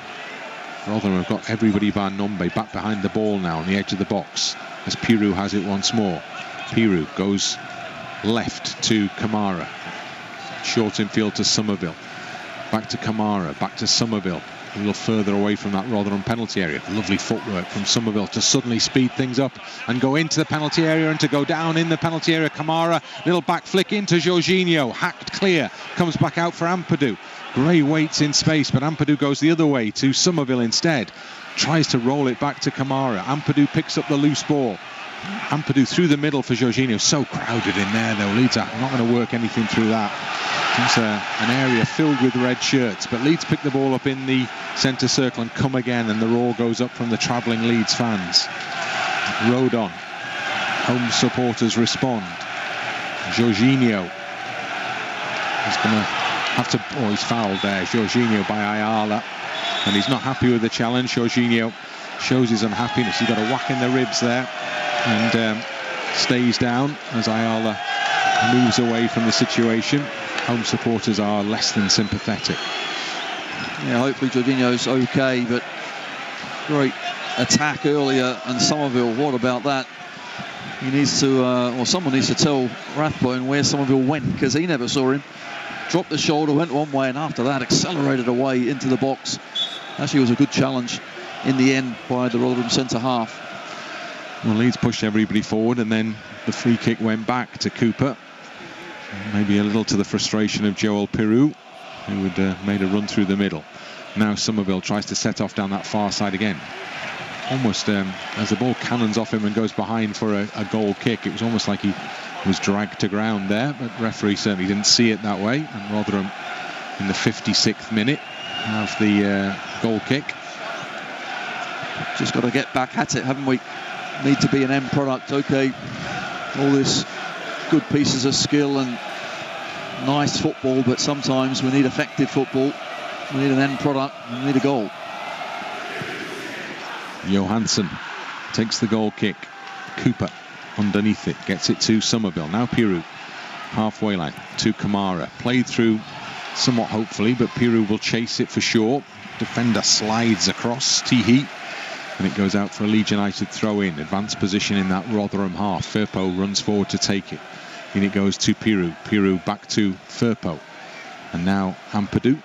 Rotherham have got everybody bar Nombe back behind the ball now on the edge of the box as Pirou has it once more. Pirou goes left to Kamara. Short infield to Somerville. Back to Kamara, back to Somerville. A little further away from that Rotherham penalty area. Lovely footwork from Somerville to suddenly speed things up and go into the penalty area and to go down in the penalty area. Kamara, little back flick into Jorginho, hacked clear, comes back out for Ampadu. Gray waits in space, but Ampadu goes the other way to Somerville instead. Tries to roll it back to Kamara. Ampadu picks up the loose ball. Ampadu through the middle for Jorginho. So crowded in there though. Leeds are not going to work anything through that. It's an area filled with red shirts, but Leeds pick the ball up in the centre circle and come again, and the roar goes up from the travelling Leeds fans. Rodon. Home supporters respond. Jorginho is going to have to... Oh, he's fouled there. Jorginho by Ayala, and he's not happy with the challenge. Jorginho shows his unhappiness. He's got a whack in the ribs there and stays down as Ayala moves away from the situation. Home supporters are less than sympathetic. Yeah, hopefully Jorginho's okay, but great attack earlier, and Somerville, what about that? He needs to, or someone needs to tell Rathbone where Somerville went, because he never saw him. Dropped the shoulder, went one way, and after that accelerated away into the box. Actually, it was a good challenge in the end by the Rotherham centre half. Well, Leeds pushed everybody forward, and then the free kick went back to Cooper. Maybe a little to the frustration of Joel Pirou, who had made a run through the middle. Now Somerville tries to set off down that far side again. Almost as the ball cannons off him and goes behind for a goal kick. It was almost like he was dragged to ground there, but referee certainly didn't see it that way. And Rotherham, in the 56th minute, have the goal kick. Just got to get back at it, haven't we? Need to be an end product. Okay, all this good pieces of skill and nice football, but sometimes we need effective football. We need an end product. We need a goal. Johansson takes the goal kick. Cooper underneath it, gets it to Somerville. Now Pirou, halfway line to Kamara. Played through somewhat hopefully, but Pirou will chase it for sure. Defender slides across, Teehee, and it goes out for a Leeds United throw-in. Advanced position in that Rotherham half. Firpo runs forward to take it. In it goes to Pirou. Pirou back to Firpo. And now Ampadu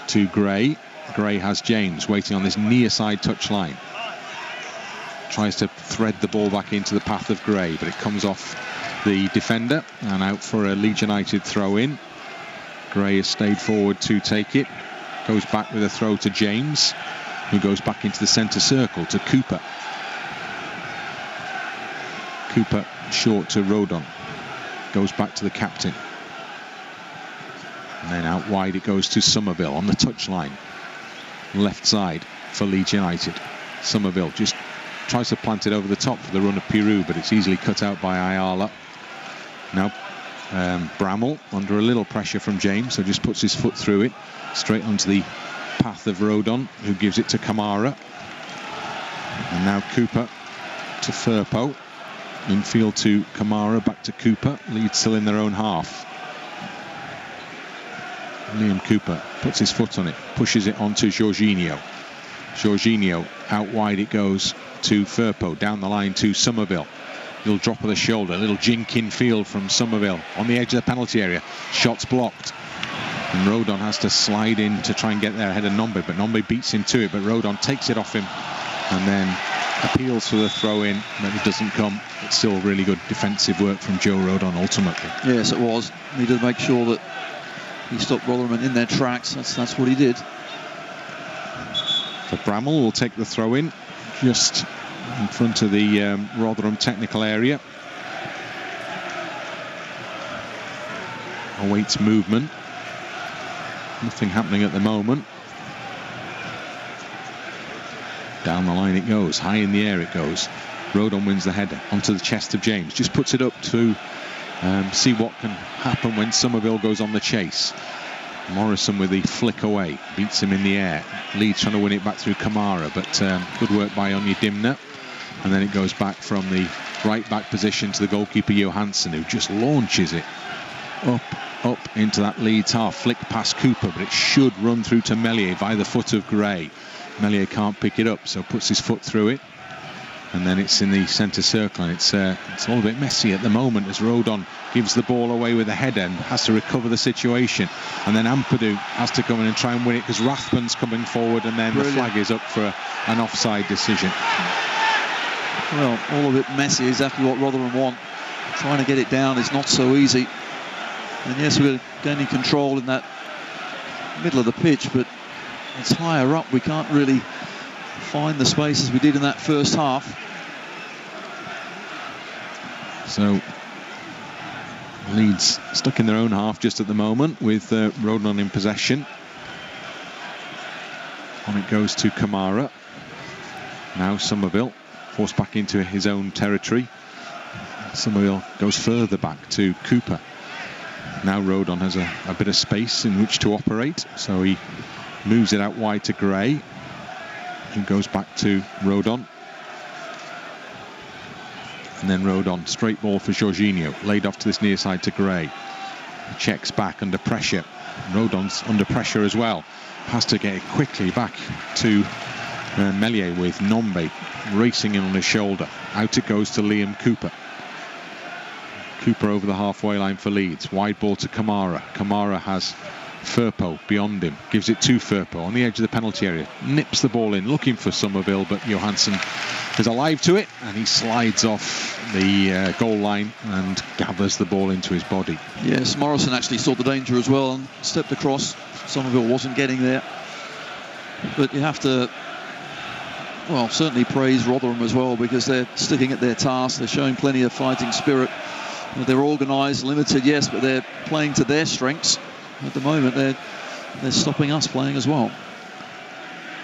to Gray. Gray has James waiting on this near side touchline. Tries to thread the ball back into the path of Gray, but it comes off the defender and out for a Leeds United throw-in. Gray has stayed forward to take it. Goes back with a throw to James, who goes back into the centre circle to Cooper. Cooper short to Rodon. Goes back to the captain. And then out wide it goes to Somerville on the touchline. Left side for Leeds United. Somerville just tries to plant it over the top for the run of Pirou, but it's easily cut out by Ayala. Now Bramall under a little pressure from James, so just puts his foot through it, straight onto the path of Rodon, who gives it to Kamara. And now Cooper to Firpo. Infield to Kamara, back to Cooper. Leeds still in their own half. Liam Cooper puts his foot on it, pushes it onto Jorginho. Jorginho, out wide it goes to Firpo, down the line to Somerville. Little drop of the shoulder, a little jink in field from Somerville on the edge of the penalty area. Shots blocked. And Rodon has to slide in to try and get there ahead of Nombe, but Nombe beats him to it, but Rodon takes it off him and then appeals for the throw-in, but it doesn't come. It's still really good defensive work from Joe Rodon ultimately. Yes, it was. He did make sure that he stopped Rotherham in their tracks. That's what he did. So Bramall will take the throw-in just in front of the Rotherham technical area. Awaits movement. Nothing happening at the moment. Down the line it goes, high in the air it goes. Rodon wins the header onto the chest of James. Just puts it up to see what can happen when Somerville goes on the chase. Morrison with the flick away, beats him in the air. Leeds trying to win it back through Kamara, but good work by Onyedimna Dimna. And then it goes back from the right back position to the goalkeeper Johansson, who just launches it up into that Leeds half. Flick past Cooper, but it should run through to Meslier via the foot of Gray. Meslier can't pick it up, so puts his foot through it. And then it's in the centre circle, and it's all a bit messy at the moment as Rodon gives the ball away with a header and has to recover the situation. And then Ampadu has to come in and try and win it because Rathbun's coming forward, and then Brilliant. The flag is up for an offside decision. Well, all of it messy, exactly what Rotherham want. Trying to get it down is not so easy. And yes, we're gaining control in that middle of the pitch, but it's higher up. We can't really find the space as we did in that first half. So Leeds stuck in their own half just at the moment with Rodon in possession. On it goes to Kamara. Now Somerville forced back into his own territory. Somerville goes further back to Cooper. Now Rodon has a bit of space in which to operate, so he moves it out wide to Gray, who goes back to Rodon. And then Rodon, straight ball for Jorginho, laid off to this near side to Gray. Checks back under pressure. Rodon's under pressure as well. Has to get it quickly back to Meslier with Nombe racing in on his shoulder. Out it goes to Liam Cooper. Cooper over the halfway line for Leeds. Wide ball to Kamara. Kamara has Firpo beyond him. Gives it to Firpo on the edge of the penalty area. Nips the ball in, looking for Somerville, but Johansson is alive to it, and he slides off the goal line and gathers the ball into his body. Yes, Morrison actually saw the danger as well and stepped across. Somerville wasn't getting there. But you have to, well, certainly praise Rotherham as well, because they're sticking at their task. They're showing plenty of fighting spirit. They're organised, limited, yes, but they're playing to their strengths. At the moment, they're stopping us playing as well.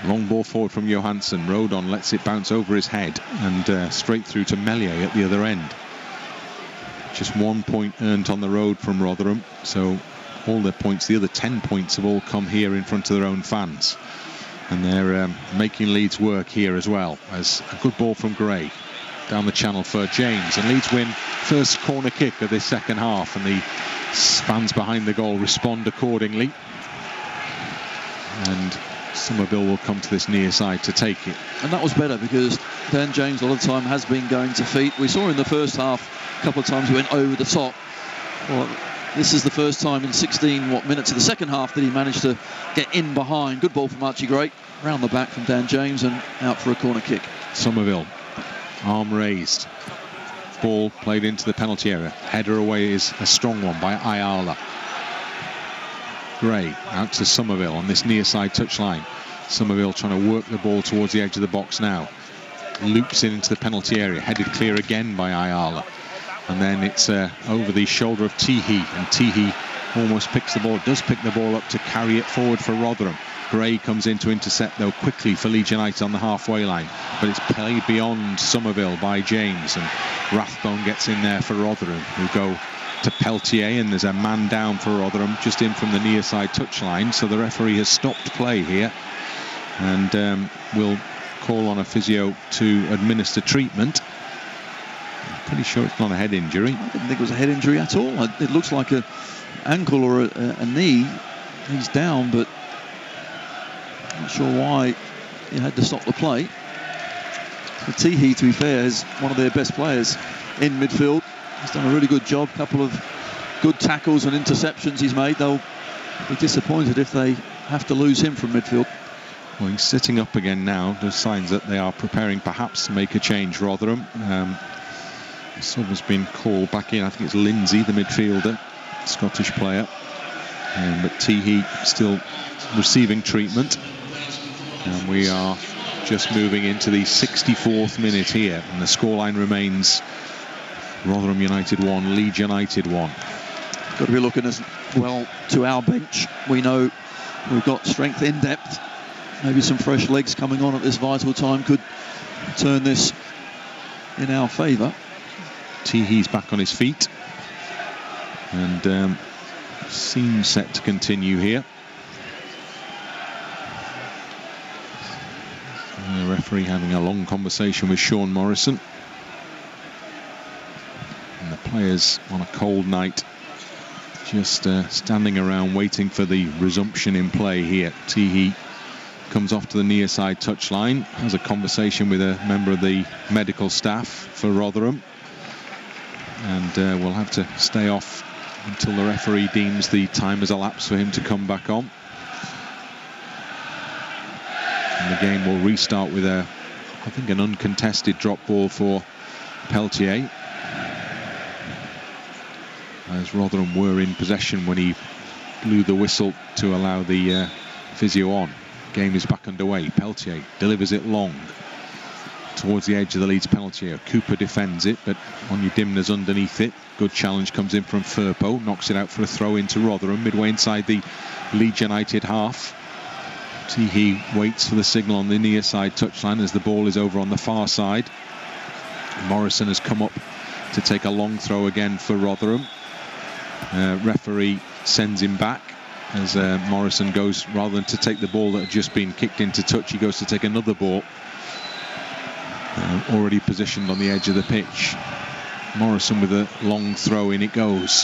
Long ball forward from Johansson. Rodon lets it bounce over his head and straight through to Meslier at the other end. Just 1 point earned on the road from Rotherham, so all their points, the other 10 points, have all come here in front of their own fans, and they're making Leeds work here as well. As a good ball from Gray down the channel for James, and Leeds win first corner kick of this second half, and the fans behind the goal respond accordingly, and Somerville will come to this near side to take it. And that was better because Dan James a lot of the time has been going to feet. We saw in the first half a couple of times he went over the top. Well, this is the first time in 16 minutes of the second half that he managed to get in behind. Good ball from Archie Gray, round the back from Dan James and out for a corner kick. Somerville, arm raised, ball played into the penalty area. Header away is a strong one by Ayala. Gray out to Somerville on this near side touchline. Somerville trying to work the ball towards the edge of the box now. Loops in into the penalty area, headed clear again by Ayala. And then it's over the shoulder of Teehee, and Teehee almost picks the ball, does pick the ball up to carry it forward for Rotherham. Gray comes in to intercept though quickly for Leeds United on the halfway line, but it's played beyond Somerville by James, and Rathbone gets in there for Rotherham, who go to Peltier, and there's a man down for Rotherham just in from the near side touchline, so the referee has stopped play here and will call on a physio to administer treatment. I'm pretty sure it's not a head injury. I didn't think it was a head injury at all. It looks like an ankle or a knee. He's down, but I'm not sure why he had to stop the play. So Teehee, to be fair, is one of their best players in midfield. He's done a really good job. Couple of good tackles and interceptions he's made. They'll be disappointed if they have to lose him from midfield. Well, he's sitting up again now. There's signs that they are preparing perhaps to make a change, Rotherham. Sub has been called back in. I think it's Lindsay, the midfielder, Scottish player. But Teehee still receiving treatment. And we are just moving into the 64th minute here. And the scoreline remains Rotherham United 1, Leeds United 1. Got to be looking as well to our bench. We know we've got strength in depth. Maybe some fresh legs coming on at this vital time could turn this in our favour. Teehee's back on his feet. And seems set to continue here. And the referee having a long conversation with Sean Morrison. And the players on a cold night just standing around waiting for the resumption in play here. Teehee comes off to the near side touchline, has a conversation with a member of the medical staff for Rotherham, and will have to stay off until the referee deems the time has elapsed for him to come back on. And the game will restart with I think an uncontested drop ball for Peltier, as Rotherham were in possession when he blew the whistle to allow the physio on. Game is back underway. Peltier delivers it long towards the edge of the Leeds penalty area. Cooper defends it, but Onyedimna's underneath it. Good challenge comes in from Firpo, knocks it out for a throw into Rotherham, midway inside the Leeds United half. Teehee waits for the signal on the near side touchline as the ball is over on the far side. Morrison has come up to take a long throw again for Rotherham. Referee sends him back as Morrison goes, rather than to take the ball that had just been kicked into touch, he goes to take another ball already positioned on the edge of the pitch. Morrison with a long throw, in it goes,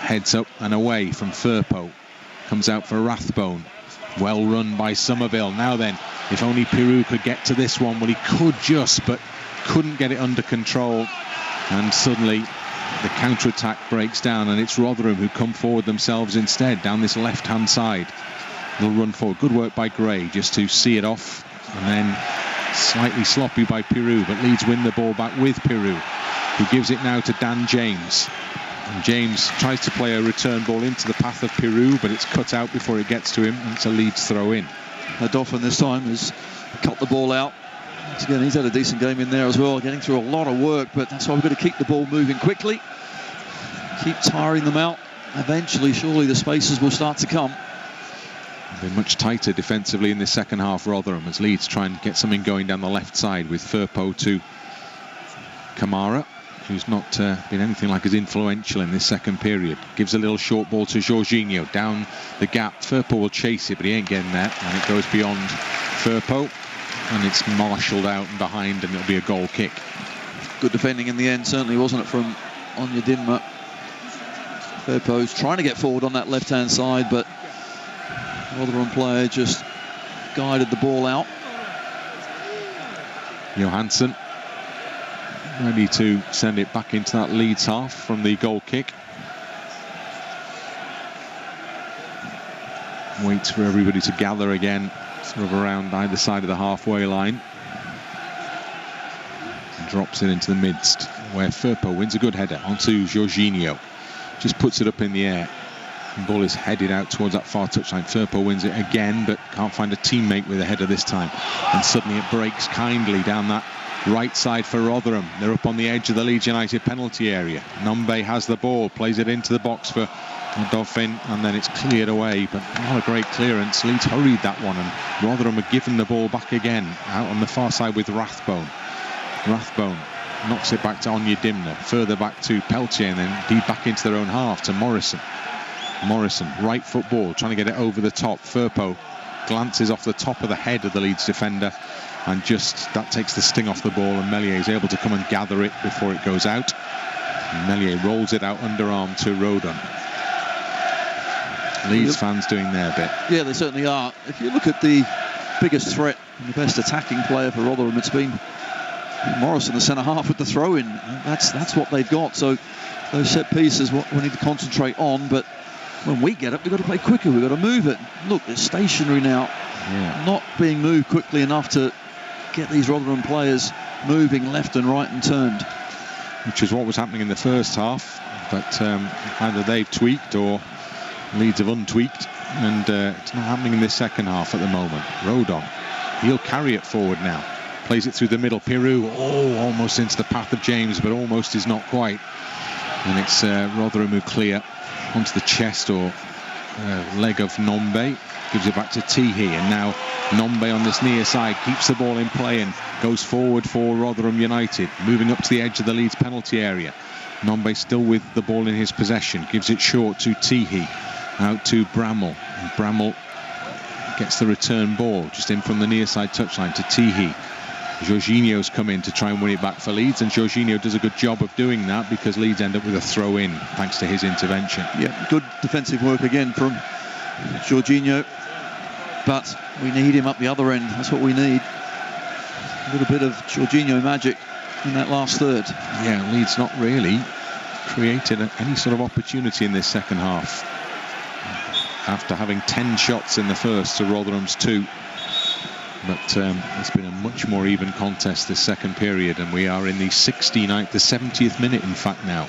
heads up and away from Firpo, comes out for Rathbone. Well run by Somerville. Now then, if only Pirou could get to this one. Well, he could just, but couldn't get it under control, and suddenly the counter-attack breaks down, and it's Rotherham who come forward themselves instead down this left-hand side. They'll run forward. Good work by Gray just to see it off, and then slightly sloppy by Pirou, but Leeds win the ball back with Pirou, who gives it now to Dan James. And James tries to play a return ball into the path of Pirou, but it's cut out before it gets to him, and it's a Leeds throw in. Dauphin this time has cut the ball out. Once again, he's had a decent game in there as well, getting through a lot of work, but that's why we've got to keep the ball moving quickly, keep tiring them out. Eventually, surely the spaces will start to come. Been much tighter defensively in the second half, Rotherham, as Leeds try and get something going down the left side with Firpo to Kamara, who's not been anything like as influential in this second period. Gives a little short ball to Jorginho down the gap. Firpo will chase it, but he ain't getting there, and it goes beyond Firpo, and it's marshalled out and behind, and it'll be a goal kick. Good defending in the end, certainly, wasn't it, from Onyedimna. Firpo's trying to get forward on that left-hand side, but Rotherham player just guided the ball out. Johansson ready to send it back into that Leeds half from the goal kick. Waits for everybody to gather again, sort of around either side of the halfway line. And drops it into the midst, where Firpo wins a good header onto Jorginho. Just puts it up in the air. The ball is headed out towards that far touchline. Firpo wins it again, but can't find a teammate with a header this time. And suddenly it breaks kindly down that right side for Rotherham. They're up on the edge of the Leeds United penalty area. Nombe has the ball, plays it into the box for Dauphin, and then it's cleared away, but not a great clearance. Leeds hurried that one, and Rotherham are given the ball back again out on the far side with Rathbone. Rathbone knocks it back to Onyedimna, further back to Peltier, and then deep back into their own half to Morrison. Morrison, right foot ball, trying to get it over the top. Firpo glances off the top of the head of the Leeds defender, and just that takes the sting off the ball, and Meslier is able to come and gather it before it goes out. And Meslier rolls it out underarm to Rodon. Leeds fans doing their bit. Yeah, they certainly are. If you look at the biggest threat and the best attacking player for Rotherham, it's been Morrison, the centre half, with the throw-in. That's what they've got. So those set pieces, what we need to concentrate on. But when we get up, we've got to play quicker. We've got to move it. Look, it's stationary now. Yeah. Not being moved quickly enough to get these Rotherham players moving left and right and turned. Which is what was happening in the first half. But either they've tweaked or Leeds have untweaked. And it's not happening in this second half at the moment. Rodon, he'll carry it forward now. Plays it through the middle. Pirou, almost into the path of James, but almost is not quite. And it's Rotherham who clear onto the chest or leg of Nombe. Gives it back to Teehee, and now Nombe on this near side keeps the ball in play and goes forward for Rotherham United, moving up to the edge of the Leeds penalty area. Nombe still with the ball in his possession, gives it short to Teehee, out to Bramall, and Bramall gets the return ball just in from the near side touchline to Teehee. Jorginho's come in to try and win it back for Leeds, and Jorginho does a good job of doing that because Leeds end up with a throw in thanks to his intervention. Yeah, good defensive work again from Jorginho, but we need him up the other end. That's what we need. A little bit of Jorginho magic in that last third. Yeah, Leeds not really created any sort of opportunity in this second half after having 10 shots in the first to Rotherham's 2. But it's been a much more even contest this second period, and we are in the 70th minute in fact now,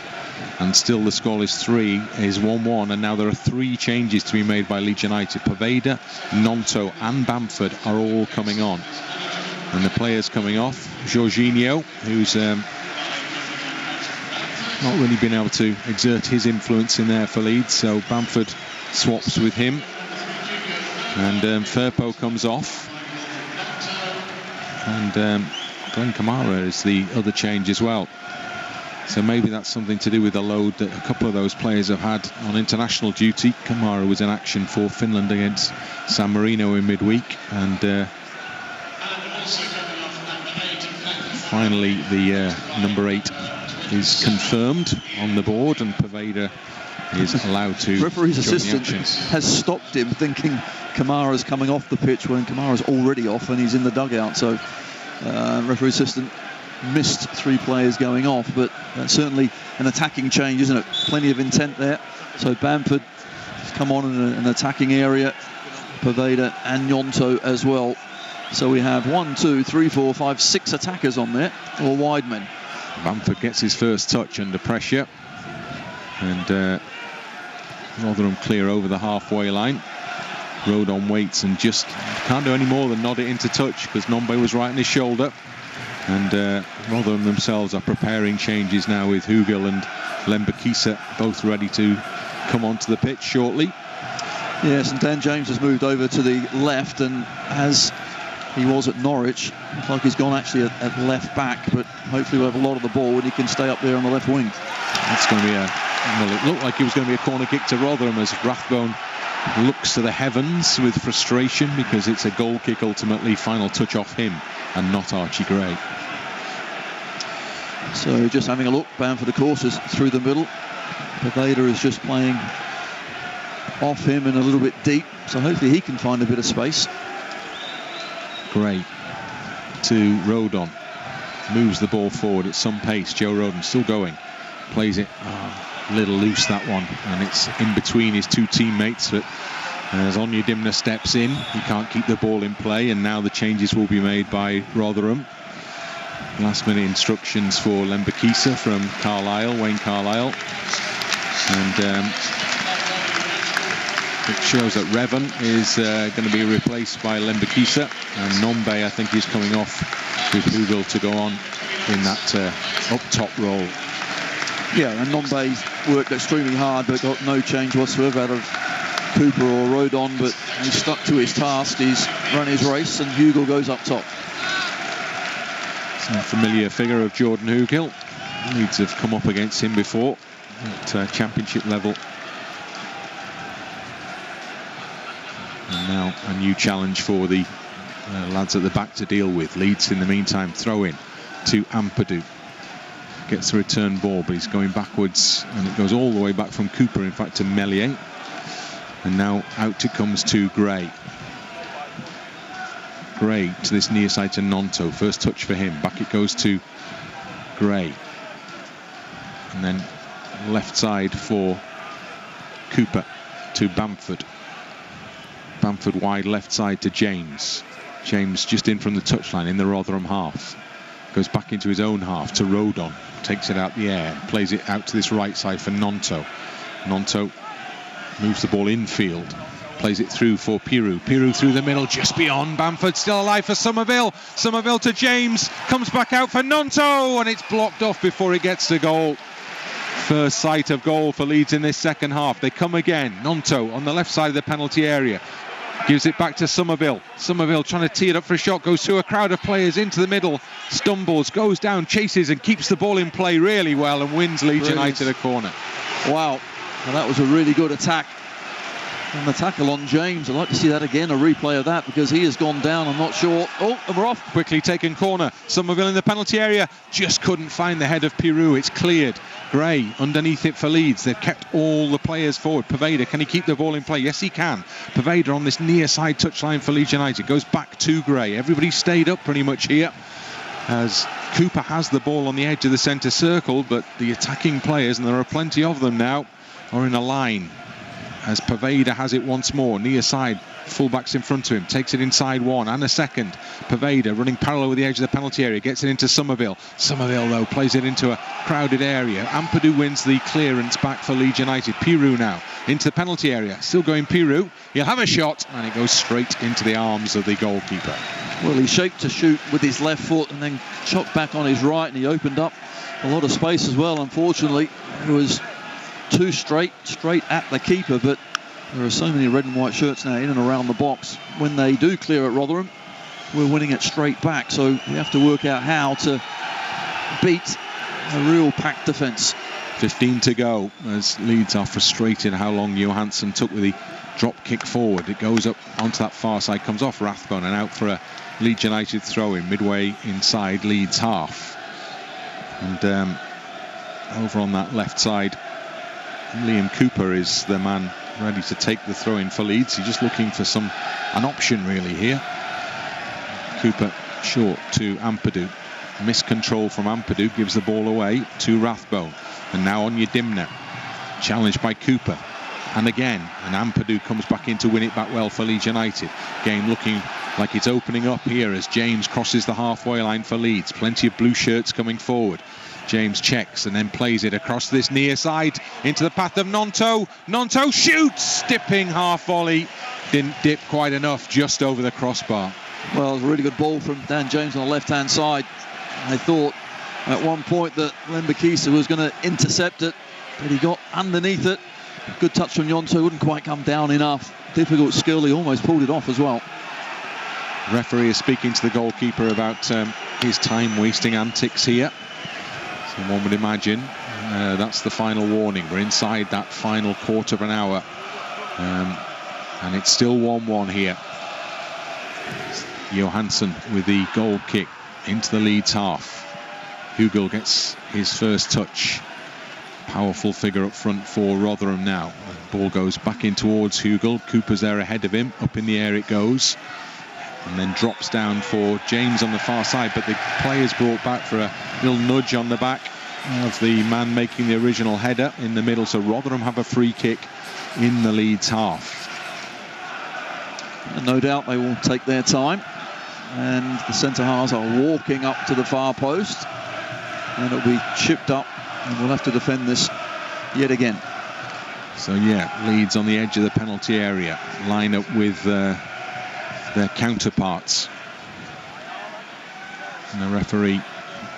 and still the score is 1-1, and now there are 3 changes to be made by Leeds United. Poveda, Gnonto and Bamford are all coming on, and the players coming off, Jorginho, who's not really been able to exert his influence in there for Leeds, so Bamford swaps with him, and Firpo comes off. And Glenn Kamara is the other change as well. So maybe that's something to do with the load that a couple of those players have had on international duty. Kamara was in action for Finland against San Marino in midweek. And finally the number 8 is confirmed on the board, and Poveda is allowed to. Referee's assistant has stopped him, thinking Kamara's coming off the pitch when Kamara's already off and he's in the dugout. So referee assistant missed 3 players going off, but that's certainly an attacking change, isn't it? Plenty of intent there. So Bamford has come on in an attacking area, Poveda and Gnonto as well. So we have 1, 2, 3, 4, 5, 6 attackers on there, all wide men. Bamford gets his first touch under pressure, and Rotherham clear over the halfway line. Rodon waits and just can't do any more than nod it into touch because Nombe was right on his shoulder. And Rotherham themselves are preparing changes now with Hugill and Lembakisa both ready to come onto the pitch shortly. Yes, and Dan James has moved over to the left, and as he was at Norwich, looks like he's gone actually at left back, but hopefully we'll have a lot of the ball and he can stay up there on the left wing. That's going to be well, it looked like it was going to be a corner kick to Rotherham as Rathbone looks to the heavens with frustration because it's a goal kick ultimately. Final touch off him and not Archie Gray. So just having a look, Bamford of course is through the middle. Poveda is just playing off him and a little bit deep, so hopefully he can find a bit of space. Gray to Rodon, moves the ball forward at some pace. Joe Rodon still going, plays it a little loose, that one, and it's in between his 2 teammates, but as Onyedimna steps in, he can't keep the ball in play, and now the changes will be made by Rotherham. Last minute instructions for Lembakisa from Wayne Carlisle, and it shows that Revan is going to be replaced by Lembakisa, and Nombe I think is coming off with Hugill to go on in that up top role. Yeah, and Nombe worked extremely hard but got no change whatsoever out of Cooper or Rodon, but he stuck to his task. He's run his race, and Hugill goes up top. It's a familiar figure of Jordan Hugill. Leeds have come up against him before at championship level. And now a new challenge for the lads at the back to deal with. Leeds in the meantime throw in to Ampadu. Gets the return ball, but he's going backwards, and it goes all the way back from Cooper, in fact, to Meslier. And now out it comes to Gray. Gray to this near side to Gnonto. First touch for him. Back it goes to Gray. And then left side for Cooper to Bamford. Bamford wide left side to James. James just in from the touchline in the Rotherham half. Goes back into his own half to Rodon. Takes it out the air. Plays it out to this right side for Gnonto. Gnonto moves the ball infield. Plays it through for Piroux. Piroux through the middle, just beyond. Bamford still alive for Somerville. Somerville to James. Comes back out for Gnonto, and it's blocked off before it gets to goal. First sight of goal for Leeds in this second half. They come again. Gnonto on the left side of the penalty area. Gives it back to Somerville. Somerville trying to tee it up for a shot. Goes through a crowd of players into the middle. Stumbles, goes down, chases and keeps the ball in play really well and wins Leeds United a corner. Wow. Well, that was a really good attack. And the tackle on James, I'd like to see that again, a replay of that, because he has gone down. I'm not sure. Oh, and we're off. Quickly taken corner. Somerville in the penalty area. Just couldn't find the head of Pirou. It's cleared. Gray underneath it for Leeds. They've kept all the players forward. Paveda, can he keep the ball in play? Yes, he can. Paveda on this near side touchline for Leeds United. Goes back to Gray. Everybody stayed up pretty much here, as Cooper has the ball on the edge of the centre circle, but the attacking players, and there are plenty of them now, are in a line. As Paveda has it once more, near side, fullbacks in front of him, takes it inside one and a second. Paveda running parallel with the edge of the penalty area, gets it into Somerville. Somerville, though, plays it into a crowded area. Ampadu wins the clearance back for Leeds United. Pirou now into the penalty area, still going Pirou. He'll have a shot, and it goes straight into the arms of the goalkeeper. Well, he shaped to shoot with his left foot and then chopped back on his right, and he opened up a lot of space as well. Unfortunately, it was too straight at the keeper, but there are so many red and white shirts now in and around the box. When they do clear at Rotherham, we're winning it straight back, so we have to work out how to beat a real packed defence. 15 to go as Leeds are frustrated how long Johansson took with the drop kick forward. It goes up onto that far side, comes off Rathbone and out for a Leeds United throw in midway inside Leeds half. And over on that left side, Liam Cooper is the man ready to take the throw in for Leeds. He's just looking for an option really here. Cooper short to Ampadu. Miscontrol from Ampadu gives the ball away to Rathbone. And now on Dimna. Challenged by Cooper. And again, and Ampadu comes back in to win it back well for Leeds United. Game looking like it's opening up here as James crosses the halfway line for Leeds. Plenty of blue shirts coming forward. James checks and then plays it across this near side into the path of Nonto. Nonto shoots, dipping half volley. Didn't dip quite enough, just over the crossbar. Well, it was a really good ball from Dan James on the left-hand side. I thought at one point that Lembakisa was going to intercept it, but he got underneath it. Good touch from Nonto, wouldn't quite come down enough. Difficult skill, he almost pulled it off as well. Referee is speaking to the goalkeeper about his time-wasting antics here. So one would imagine that's the final warning. We're inside that final quarter of an hour. And it's still 1-1 here. Johansson with the goal kick into the Leeds half. Hugel gets his first touch. Powerful figure up front for Rotherham now. The ball goes back in towards Hugel. Cooper's there ahead of him. Up in the air it goes. And then drops down for James on the far side, but the player's brought back for a little nudge on the back of the man making the original header in the middle. So Rotherham have a free kick in the Leeds half. And no doubt they will take their time. And the centre halves are walking up to the far post. And it'll be chipped up, and we'll have to defend this yet again. So yeah, Leeds on the edge of the penalty area. Line up with their counterparts. And the referee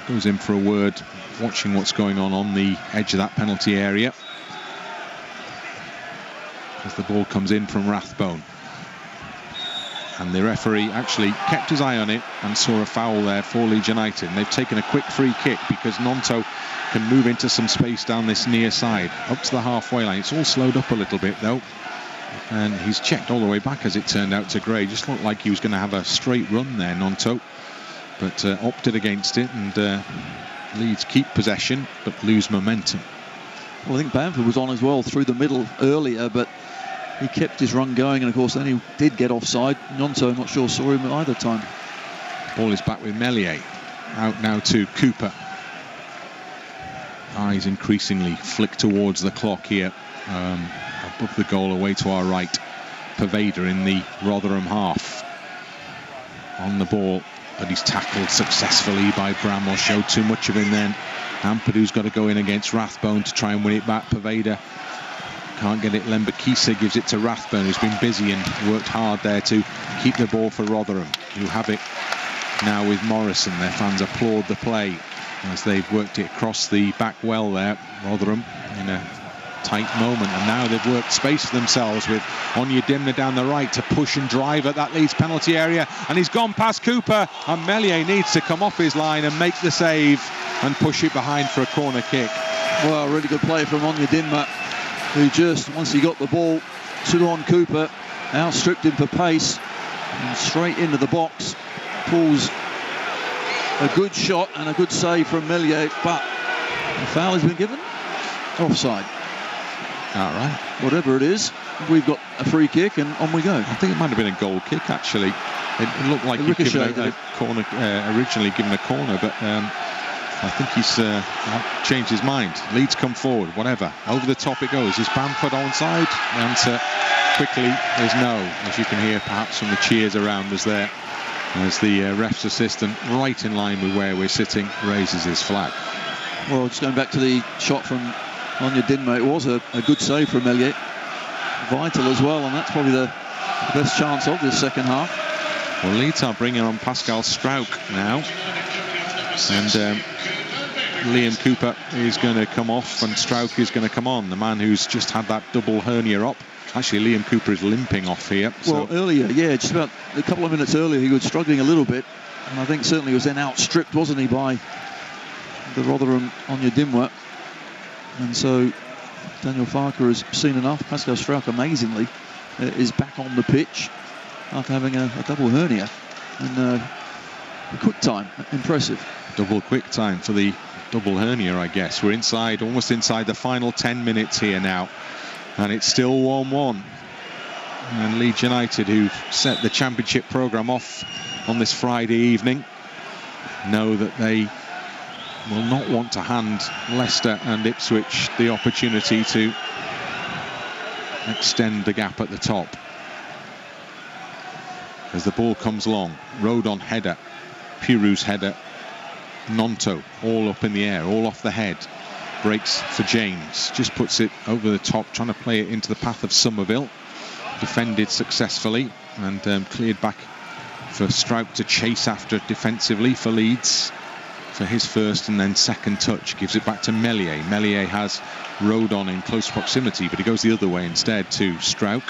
goes in for a word, watching what's going on the edge of that penalty area, as the ball comes in from Rathbone. And the referee actually kept his eye on it and saw a foul there for Leeds United. And they've taken a quick free kick because Nonto can move into some space down this near side up to the halfway line. It's all slowed up a little bit though, and he's checked all the way back, as it turned out, to Gray. Just looked like he was going to have a straight run there, Nonto, but opted against it, and Leeds keep possession but lose momentum. Well, I think Bamford was on as well through the middle earlier, but he kept his run going, and of course then he did get offside. Nonto, I'm not sure, saw him either time. Ball is back with Meslier. Out now to Cooper. Eyes increasingly flick towards the clock here. Above the goal, away to our right. Paveda in the Rotherham half. On the ball, but he's tackled successfully by Bramwell. Showed too much of him then. Ampadu's got to go in against Rathbone to try and win it back. Paveda can't get it. Lembakisa gives it to Rathbone, who's been busy and worked hard there to keep the ball for Rotherham, who have it now with Morrison. Their fans applaud the play as they've worked it across the back well there. Rotherham in a tight moment, and now they've worked space for themselves with Onyedinma down the right to push and drive at that Leeds penalty area, and he's gone past Cooper, and Meslier needs to come off his line and make the save and push it behind for a corner kick. Well, really good play from Onyedinma, who just, once he got the ball to on Cooper, outstripped him for pace and straight into the box, pulls a good shot and a good save from Meslier, but the foul has been given. Offside. All right. Whatever it is, we've got a free kick and on we go. I think it might have been a goal kick, actually. It looked like he'd given a corner, originally given a corner, but I think he's changed his mind. Leeds come forward, whatever. Over the top it goes. Is Bamford onside? The answer quickly is no, as you can hear perhaps from the cheers around us there, as the ref's assistant, right in line with where we're sitting, raises his flag. Well, just going back to the shot from Onyedinma, it was a good save from Meslier. Vital as well, and that's probably the best chance of this second half. Well, Leeds are bringing on Pascal Struijk now, and Liam Cooper is going to come off and Struijk is going to come on, the man who's just had that double hernia up. Actually, Liam Cooper is limping off here. Well, earlier, yeah, just about a couple of minutes earlier, he was struggling a little bit, and I think certainly was then outstripped, wasn't he, by the Rotherham Onyedinma. And so Daniel Farker has seen enough. Pascal Struijk, amazingly, is back on the pitch after having a double hernia. And a quick time, impressive. Double quick time for the double hernia, I guess. We're inside, almost inside the final 10 minutes here now. And it's still 1-1. And Leeds United, who've set the championship programme off on this Friday evening, know that they will not want to hand Leicester and Ipswich the opportunity to extend the gap at the top. As the ball comes long, Rodon header, Pirou's header, Nonto all up in the air, all off the head. Breaks for James, just puts it over the top, trying to play it into the path of Somerville. Defended successfully and cleared back for Struijk to chase after defensively for Leeds for his first and then second touch. Gives it back to Meslier. Meslier has Rodon in close proximity, but he goes the other way instead to Struijk.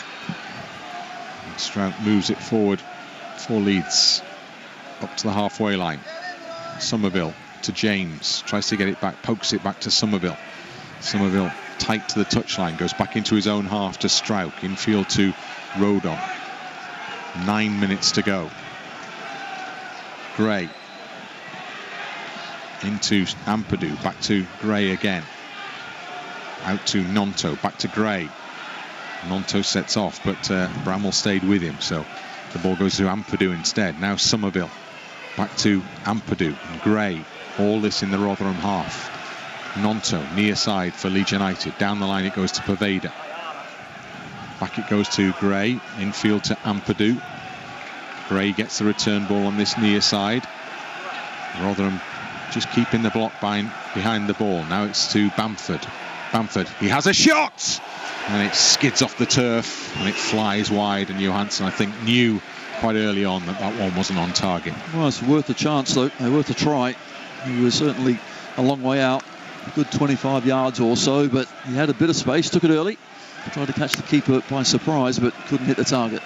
And Struijk moves it forward for Leeds up to the halfway line. Somerville to James, tries to get it back, pokes it back to Somerville. Somerville tight to the touchline, goes back into his own half to Struijk, infield to Rodon. 9 minutes to go. Gray into Ampadu, back to Gray again. Out to Nonto, back to Gray. Nonto sets off, but Bramall stayed with him, so the ball goes to Ampadu instead. Now Somerville, back to Ampadu and Gray. All this in the Rotherham half. Nonto, near side for Leeds United. Down the line it goes to Poveda. Back it goes to Gray. Infield to Ampadu. Gray gets the return ball on this near side. Rotherham just keeping the block behind the ball. Now it's to Bamford. Bamford, he has a shot! And it skids off the turf and it flies wide. And Johansson, I think, knew quite early on that one wasn't on target. Well, it's worth a chance, though. Worth a try. He was certainly a long way out, a good 25 yards or so, but he had a bit of space, took it early, tried to catch the keeper by surprise, but couldn't hit the target.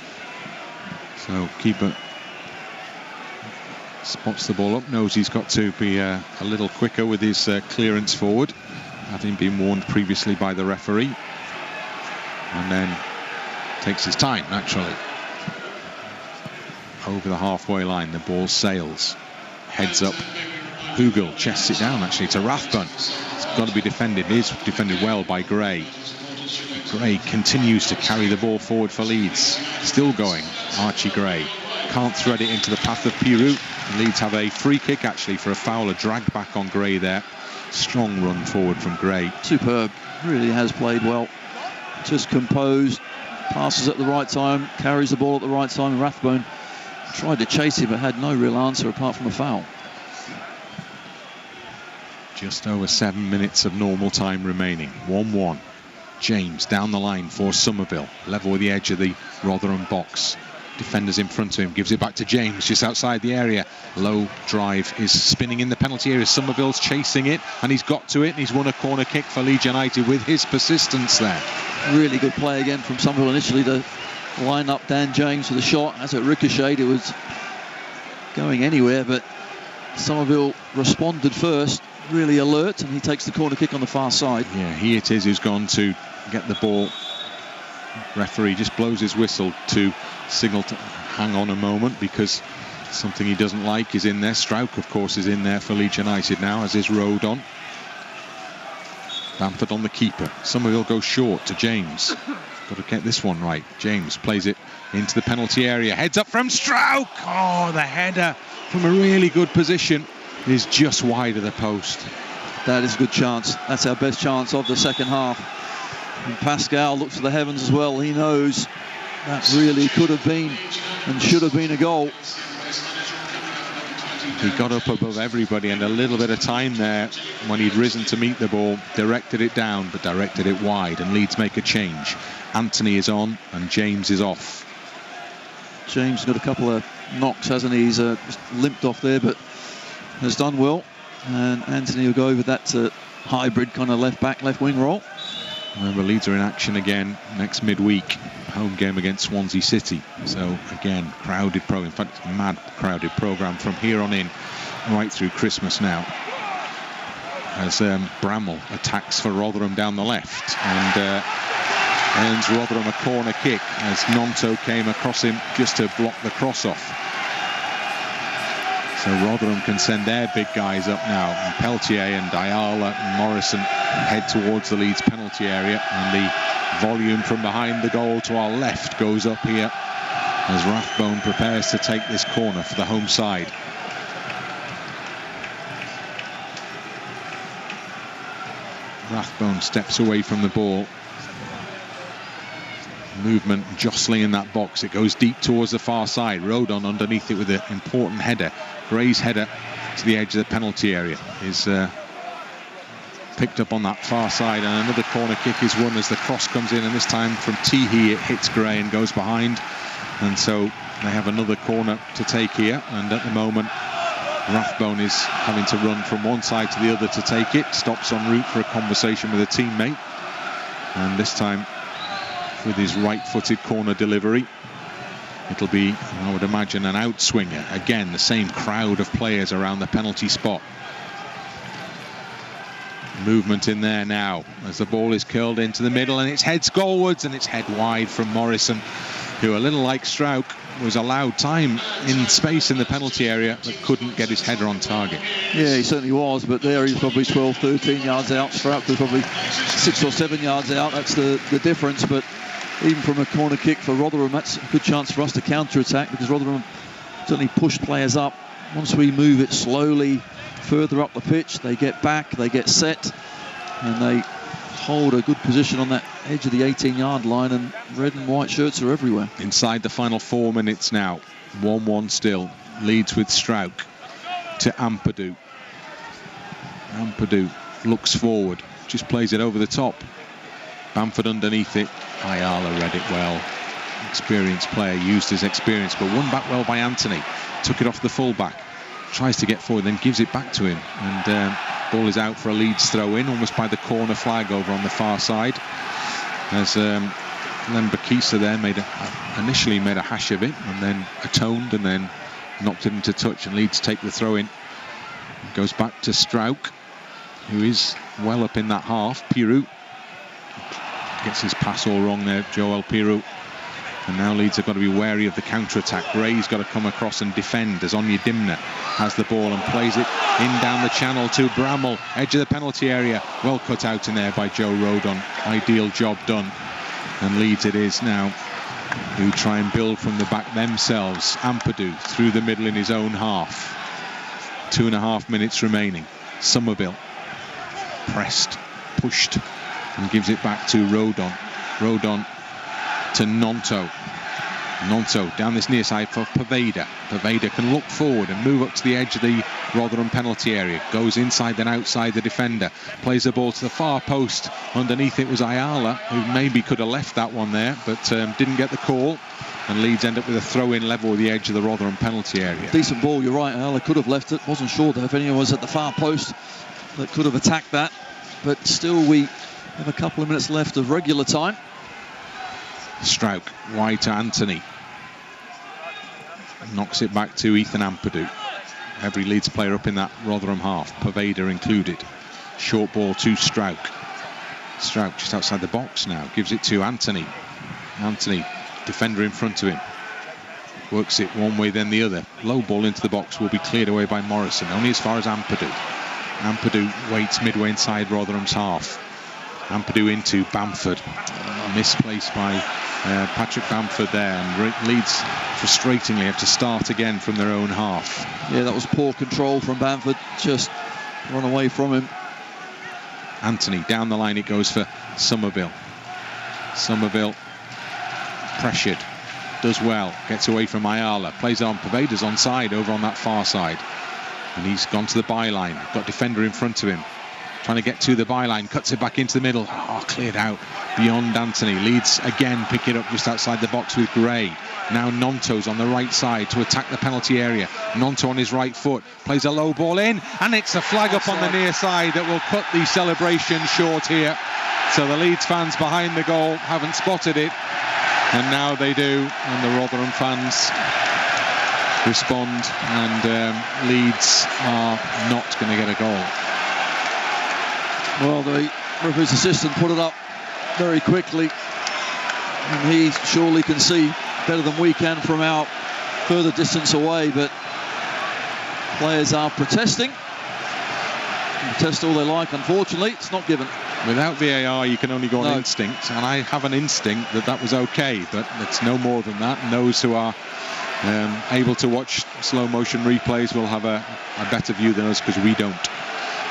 So keeper spots the ball up, knows he's got to be a little quicker with his clearance forward, having been warned previously by the referee, and then takes his time, naturally. Over the halfway line, the ball sails, heads up. Hugel chests it down actually to Rathbun. It's got to be defended. It is defended well by Gray. Gray continues to carry the ball forward for Leeds. Still going, Archie Gray. Can't thread it into the path of Pirou. Leeds have a free kick actually for a foul, a drag back on Gray there. Strong run forward from Gray. Superb, really has played well. Just composed, passes at the right time, carries the ball at the right time. And Rathbone tried to chase him but had no real answer apart from a foul. Just over 7 minutes of normal time remaining. 1-1. James down the line for Somerville. Level with the edge of the Rotherham box. defenders in front of him. Gives it back to James, just outside the area. Low drive is spinning in the penalty area. Somerville's chasing it, and he's got to it, and he's won a corner kick for Leeds United with his persistence there. Really good play again from Somerville initially to line up Dan James for the shot. As it ricocheted, it was going anywhere, but Somerville responded first, really alert, and he takes the corner kick on the far side. Yeah, he it is who's gone to get the ball. Referee just blows his whistle to signal to hang on a moment, because something he doesn't like is in there. Strauch, of course, is in there for Leeds United now, as is Rodon. Bamford on the keeper. Somerville goes short to James. Got to get this one right. James plays it into the penalty area. Heads up from Strauch. Oh, the header from a really good position is just wide of the post. That is a good chance. That's our best chance of the second half. And Pascal looks to the heavens as well. He knows that really could have been and should have been a goal. He got up above everybody, and a little bit of time there when he'd risen to meet the ball, directed it down, but directed it wide, and Leeds make a change. Anthony is on and James is off. James got a couple of knocks, hasn't he? He's just limped off there, but has done well. And Anthony will go over that hybrid kind of left back, left wing role. Remember, Leeds are in action again next midweek. Home game against Swansea City. So again, crowded in fact, it's a mad crowded programme from here on in, right through Christmas now. As Bramall attacks for Rotherham down the left, and earns Rotherham a corner kick as Nonto came across him just to block the cross off. So Rotherham can send their big guys up now, and Peltier and Ayala and Morrison head towards the Leeds penalty area, and the volume from behind the goal to our left goes up here as Rathbone prepares to take this corner for the home side. Rathbone steps away from the ball. Movement jostling in that box. It goes deep towards the far side. Rodon underneath it with an important header. Gray's header to the edge of the penalty area is picked up on that far side, and another corner kick is won as the cross comes in, and this time from Teehee it hits Gray and goes behind, and so they have another corner to take here. And at the moment Rathbone is having to run from one side to the other to take it. Stops en route for a conversation with a teammate, and this time with his right-footed corner delivery. It'll be, I would imagine, an outswinger. Again, the same crowd of players around the penalty spot. Movement in there now as the ball is curled into the middle, and it's heads goalwards, and it's head wide from Morrison, who, a little like Strauch, was allowed time in space in the penalty area but couldn't get his header on target. Yeah, he certainly was, but there he's probably 12, 13 yards out. Strauch was probably 6 or 7 yards out. That's the difference. But even from a corner kick for Rotherham, that's a good chance for us to counter-attack, because Rotherham certainly pushed players up. Once we move it slowly further up the pitch, they get back, they get set, and they hold a good position on that edge of the 18-yard line, and red and white shirts are everywhere. Inside the final 4 minutes now, 1-1 still. Leeds with Strauch to Ampadu. Ampadu looks forward, just plays it over the top. Bamford underneath it. Ayala read it well. Experienced player, used his experience, but won back well by Anthony. Took it off the full-back. Tries to get forward, then gives it back to him. And ball is out for a Leeds throw-in, almost by the corner flag over on the far side. As Len Bakisa there initially made a hash of it, and then atoned, and then knocked it into touch, and Leeds take the throw-in. Goes back to Strauch, who is well up in that half. Pirou gets his pass all wrong there, Joel Pirou. And now Leeds have got to be wary of the counter-attack. Gray's got to come across and defend as Onyedimna has the ball and plays it in down the channel to Bramall. Edge of the penalty area. Well cut out in there by Joe Rodon. Ideal job done. And Leeds it is now, who try and build from the back themselves. Ampadu through the middle in his own half. 2.5 minutes remaining. Somerville pressed, pushed, and gives it back to Rodon. Rodon to Nonto. Nonto down this near side for Poveda. Poveda can look forward and move up to the edge of the Rotherham penalty area. Goes inside then outside the defender. Plays the ball to the far post. Underneath it was Ayala, who maybe could have left that one there, but didn't get the call. and Leeds end up with a throw-in level with the edge of the Rotherham penalty area. Decent ball, you're right, Al. They could have left it. Wasn't sure though if anyone was at the far post that could have attacked that. But still, we have a couple of minutes left of regular time. Strauch wide to Anthony. Knocks it back to Ethan Ampadu. Every Leeds player up in that Rotherham half, Poveda included. Short ball to Strauch. Strauch just outside the box now. Gives it to Anthony. Anthony, defender in front of him. Works it one way then the other. Low ball into the box will be cleared away by Morrison. Only as far as Ampadu. Ampadu waits midway inside Rotherham's half. Ampadu into Bamford. Misplaced by Patrick Bamford there, and Leeds frustratingly have to start again from their own half. Yeah, that was poor control from Bamford, just run away from him. Anthony, down the line it goes for Somerville. Somerville pressured, does well, gets away from Ayala, plays on, Poveda's onside over on that far side, and he's gone to the byline, got defender in front of him, trying to get to the byline, cuts it back into the middle. Oh, cleared out beyond Anthony. Leeds again pick it up just outside the box with Gray. Now Nonto's on the right side to attack the penalty area. Nonto on his right foot, plays a low ball in, and it's a flag up on the near side that will cut the celebration short here. So the Leeds fans behind the goal haven't spotted it, and now they do, and the Rotherham fans respond, and Leeds are not going to get a goal. Well, the referee's assistant put it up very quickly, and he surely can see better than we can from our further distance away, but players are protesting. Protest all they like. Unfortunately, it's not given. Without VAR, you can only go on instinct, and I have an instinct that that was okay, but it's no more than that. And those who are able to watch slow motion replays will have a better view than us, because we don't.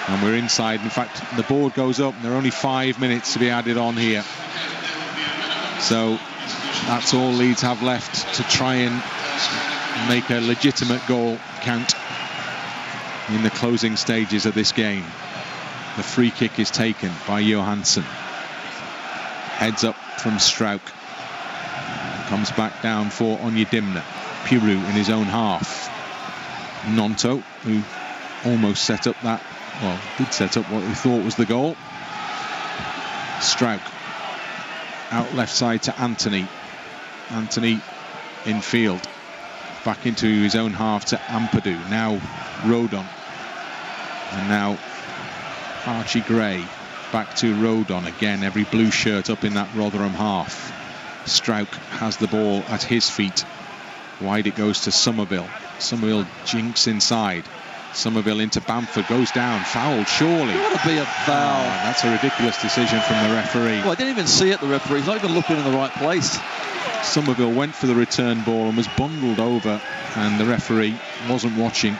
And we're inside. In fact, the board goes up, and there are only 5 minutes to be added on here. So that's all Leeds have left to try and make a legitimate goal count in the closing stages of this game. The free kick is taken by Johansson. Heads up from Strauch. Comes back down for Onyedimna. Piru in his own half. Nonto, who almost set up that, well, did set up what we thought was the goal. Strauch out left side to Anthony. Anthony in field. Back into his own half to Ampadu. Now Rodon. And now Archie Gray back to Rodon again. Every blue shirt up in that Rotherham half. Strauch has the ball at his feet. Wide it goes to Somerville. Somerville jinks inside. Somerville into Bamford, goes down, fouled surely. It ought to be a foul. Oh, that's a ridiculous decision from the referee. Well, I didn't even see it, the referee. He's not even looking in the right place. Somerville went for the return ball and was bundled over, and the referee wasn't watching.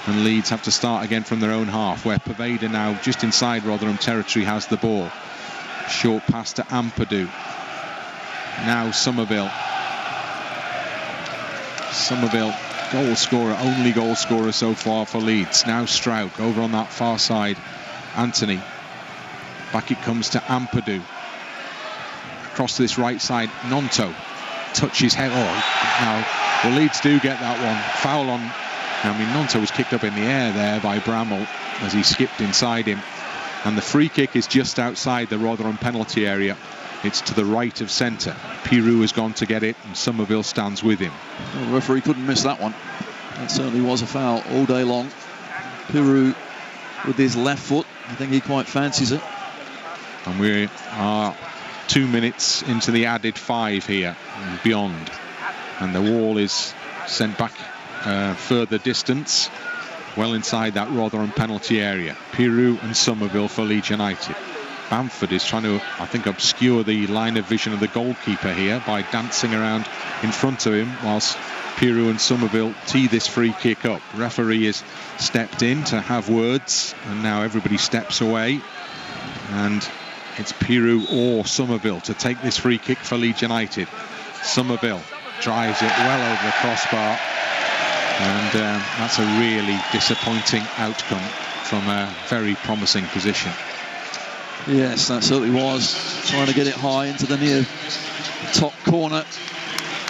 And Leeds have to start again from their own half, where Poveda now just inside Rotherham territory has the ball. Short pass to Ampadu. Now Somerville. Somerville, goal scorer, only goal scorer so far for Leeds. Now Strauch over on that far side. Anthony. Back it comes to Ampadu. Across to this right side, Nonto. Touches head. Oh, now, well, Leeds do get that one. Foul on. I mean, Nonto was kicked up in the air there by Bramall as he skipped inside him. And the free kick is just outside the Rotherham penalty area. It's to the right of centre. Piru has gone to get it, and Somerville stands with him. Well, the referee couldn't miss that one. That certainly was a foul all day long. Piru with his left foot. I think he quite fancies it. And we are 2 minutes into the added 5 here and beyond. And the wall is sent back further distance, well inside that Rotherham penalty area. Piru and Somerville for Leeds United. Bamford is trying to, I think, obscure the line of vision of the goalkeeper here by dancing around in front of him whilst Piru and Somerville tee this free kick up. Referee has stepped in to have words, and now everybody steps away, and it's Piru or Somerville to take this free kick for Leeds United. Somerville drives it well over the crossbar, and that's a really disappointing outcome from a very promising position. Yes, that certainly was. Trying to get it high into the near top corner.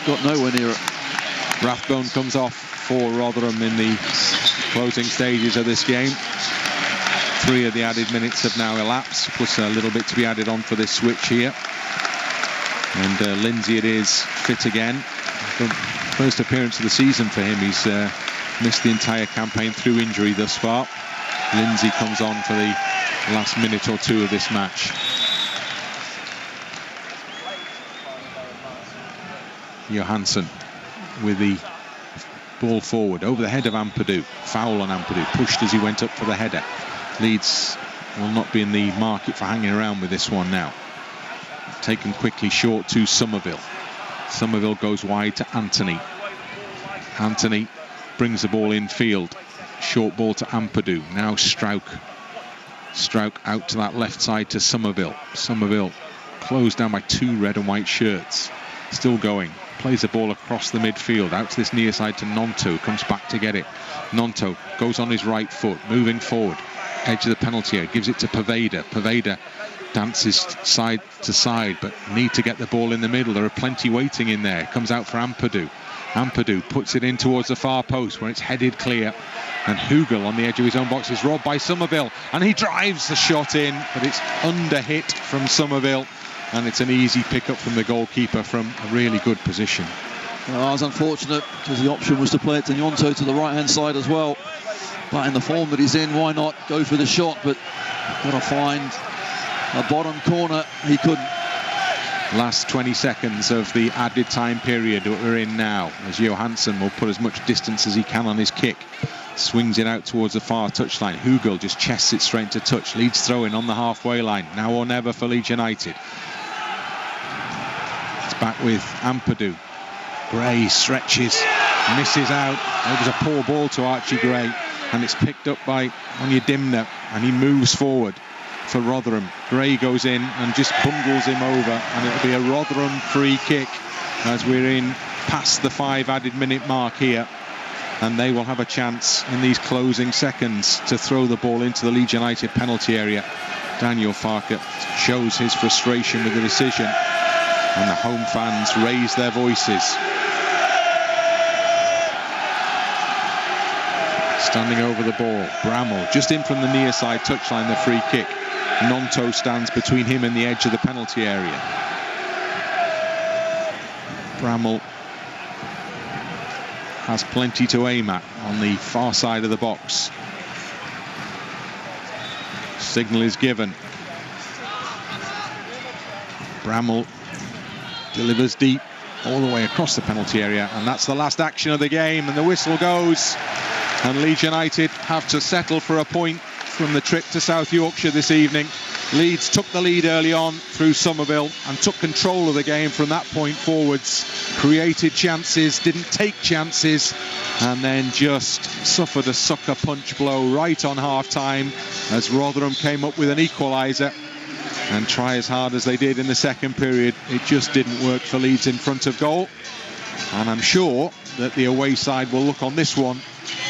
got nowhere near it. Rathbone comes off for Rotherham in the closing stages of this game. 3 of the added minutes have now elapsed, plus a little bit to be added on for this switch here. And Lindsay it is, fit again. The first appearance of the season for him. He's missed the entire campaign through injury thus far. Lindsay comes on for the last minute or two of this match. Johansson with the ball forward over the head of Ampadu. Foul on Ampadu, pushed as he went up for the header. Leeds will not be in the market for hanging around with this one now. Taken quickly short to Somerville. Somerville goes wide to Anthony. Anthony brings the ball in field. Short ball to Ampadu. Now Strauch. Strauch out to that left side to Somerville. Somerville closed down by 2 red and white shirts. Still going. Plays the ball across the midfield. Out to this near side to Nonto. Comes back to get it. Nonto goes on his right foot. Moving forward. Edge of the penalty area. Gives it to Poveda. Poveda dances side to side, but need to get the ball in the middle. There are plenty waiting in there. Comes out for Ampadu. Ampadu puts it in towards the far post where it's headed clear. And Hugel on the edge of his own box is robbed by Somerville. And he drives the shot in, but it's under hit from Somerville. And it's an easy pick-up from the goalkeeper from a really good position. Well, it was unfortunate because the option was to play it to Gnonto to the right-hand side as well. But in the form that he's in, why not go for the shot? But got to find a bottom corner. He couldn't. Last 20 seconds of the added time period that we're in now, as Johansson will put as much distance as he can on his kick. Swings it out towards the far touchline. Hugel just chests it straight to touch. Leeds throw-in on the halfway line. Now or never for Leeds United. It's back with Ampadu. Gray stretches, misses out. It was a poor ball to Archie Gray, and it's picked up by Onyedimna, and he moves forward for Rotherham. Gray goes in and just bungles him over, and it'll be a Rotherham free kick as we're in past the 5 added minute mark here, and they will have a chance in these closing seconds to throw the ball into the Leeds United penalty area. Daniel Farke shows his frustration with the decision, and the home fans raise their voices. Standing over the ball, Bramall just in from the near side touchline, the free kick. Nonto stands between him and the edge of the penalty area. Bramall has plenty to aim at on the far side of the box. Signal is given. Bramall delivers deep all the way across the penalty area, and that's the last action of the game, and the whistle goes, and Leeds United have to settle for a point from the trip to South Yorkshire this evening. Leeds took the lead early on through Somerville and took control of the game from that point forwards. Created chances, didn't take chances, and then just suffered a sucker punch blow right on half-time as Rotherham came up with an equaliser. And try as hard as they did in the second period, it just didn't work for Leeds in front of goal. And I'm sure that the away side will look on this one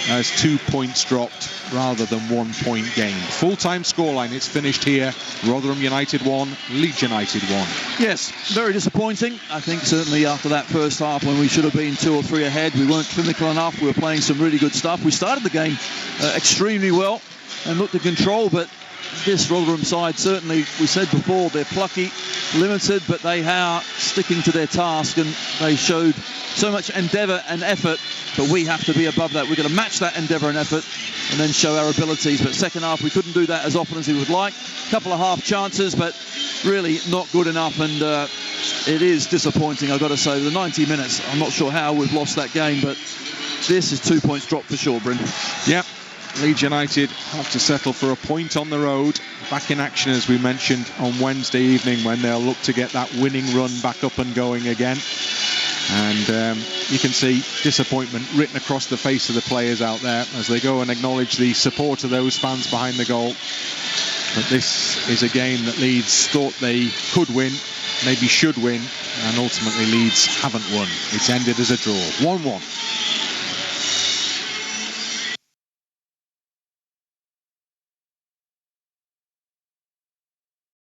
as 2 points dropped rather than 1 point gained. Full-time scoreline, it's finished here. Rotherham United 1, Leeds United 1. Yes, very disappointing. I think certainly after that first half when we should have been 2 or 3 ahead, we weren't clinical enough. We were playing some really good stuff. We started the game extremely well and looked to control, but this Rotherham side, certainly, we said before, they're plucky, limited, but they are sticking to their task, and they showed so much endeavour and effort, but we have to be above that. We're going to match that endeavour and effort and then show our abilities. But second half, we couldn't do that as often as we would like. A couple of half chances, but really not good enough, and it is disappointing, I've got to say. The 90 minutes, I'm not sure how we've lost that game, but this is 2 points dropped for sure, Bryn. Yep. Leeds United have to settle for a point on the road. Back in action, as we mentioned, on Wednesday evening, when they'll look to get that winning run back up and going again. And you can see disappointment written across the face of the players out there as they go and acknowledge the support of those fans behind the goal. But this is a game that Leeds thought they could win, maybe should win, and ultimately Leeds haven't won. It's ended as a draw, 1-1.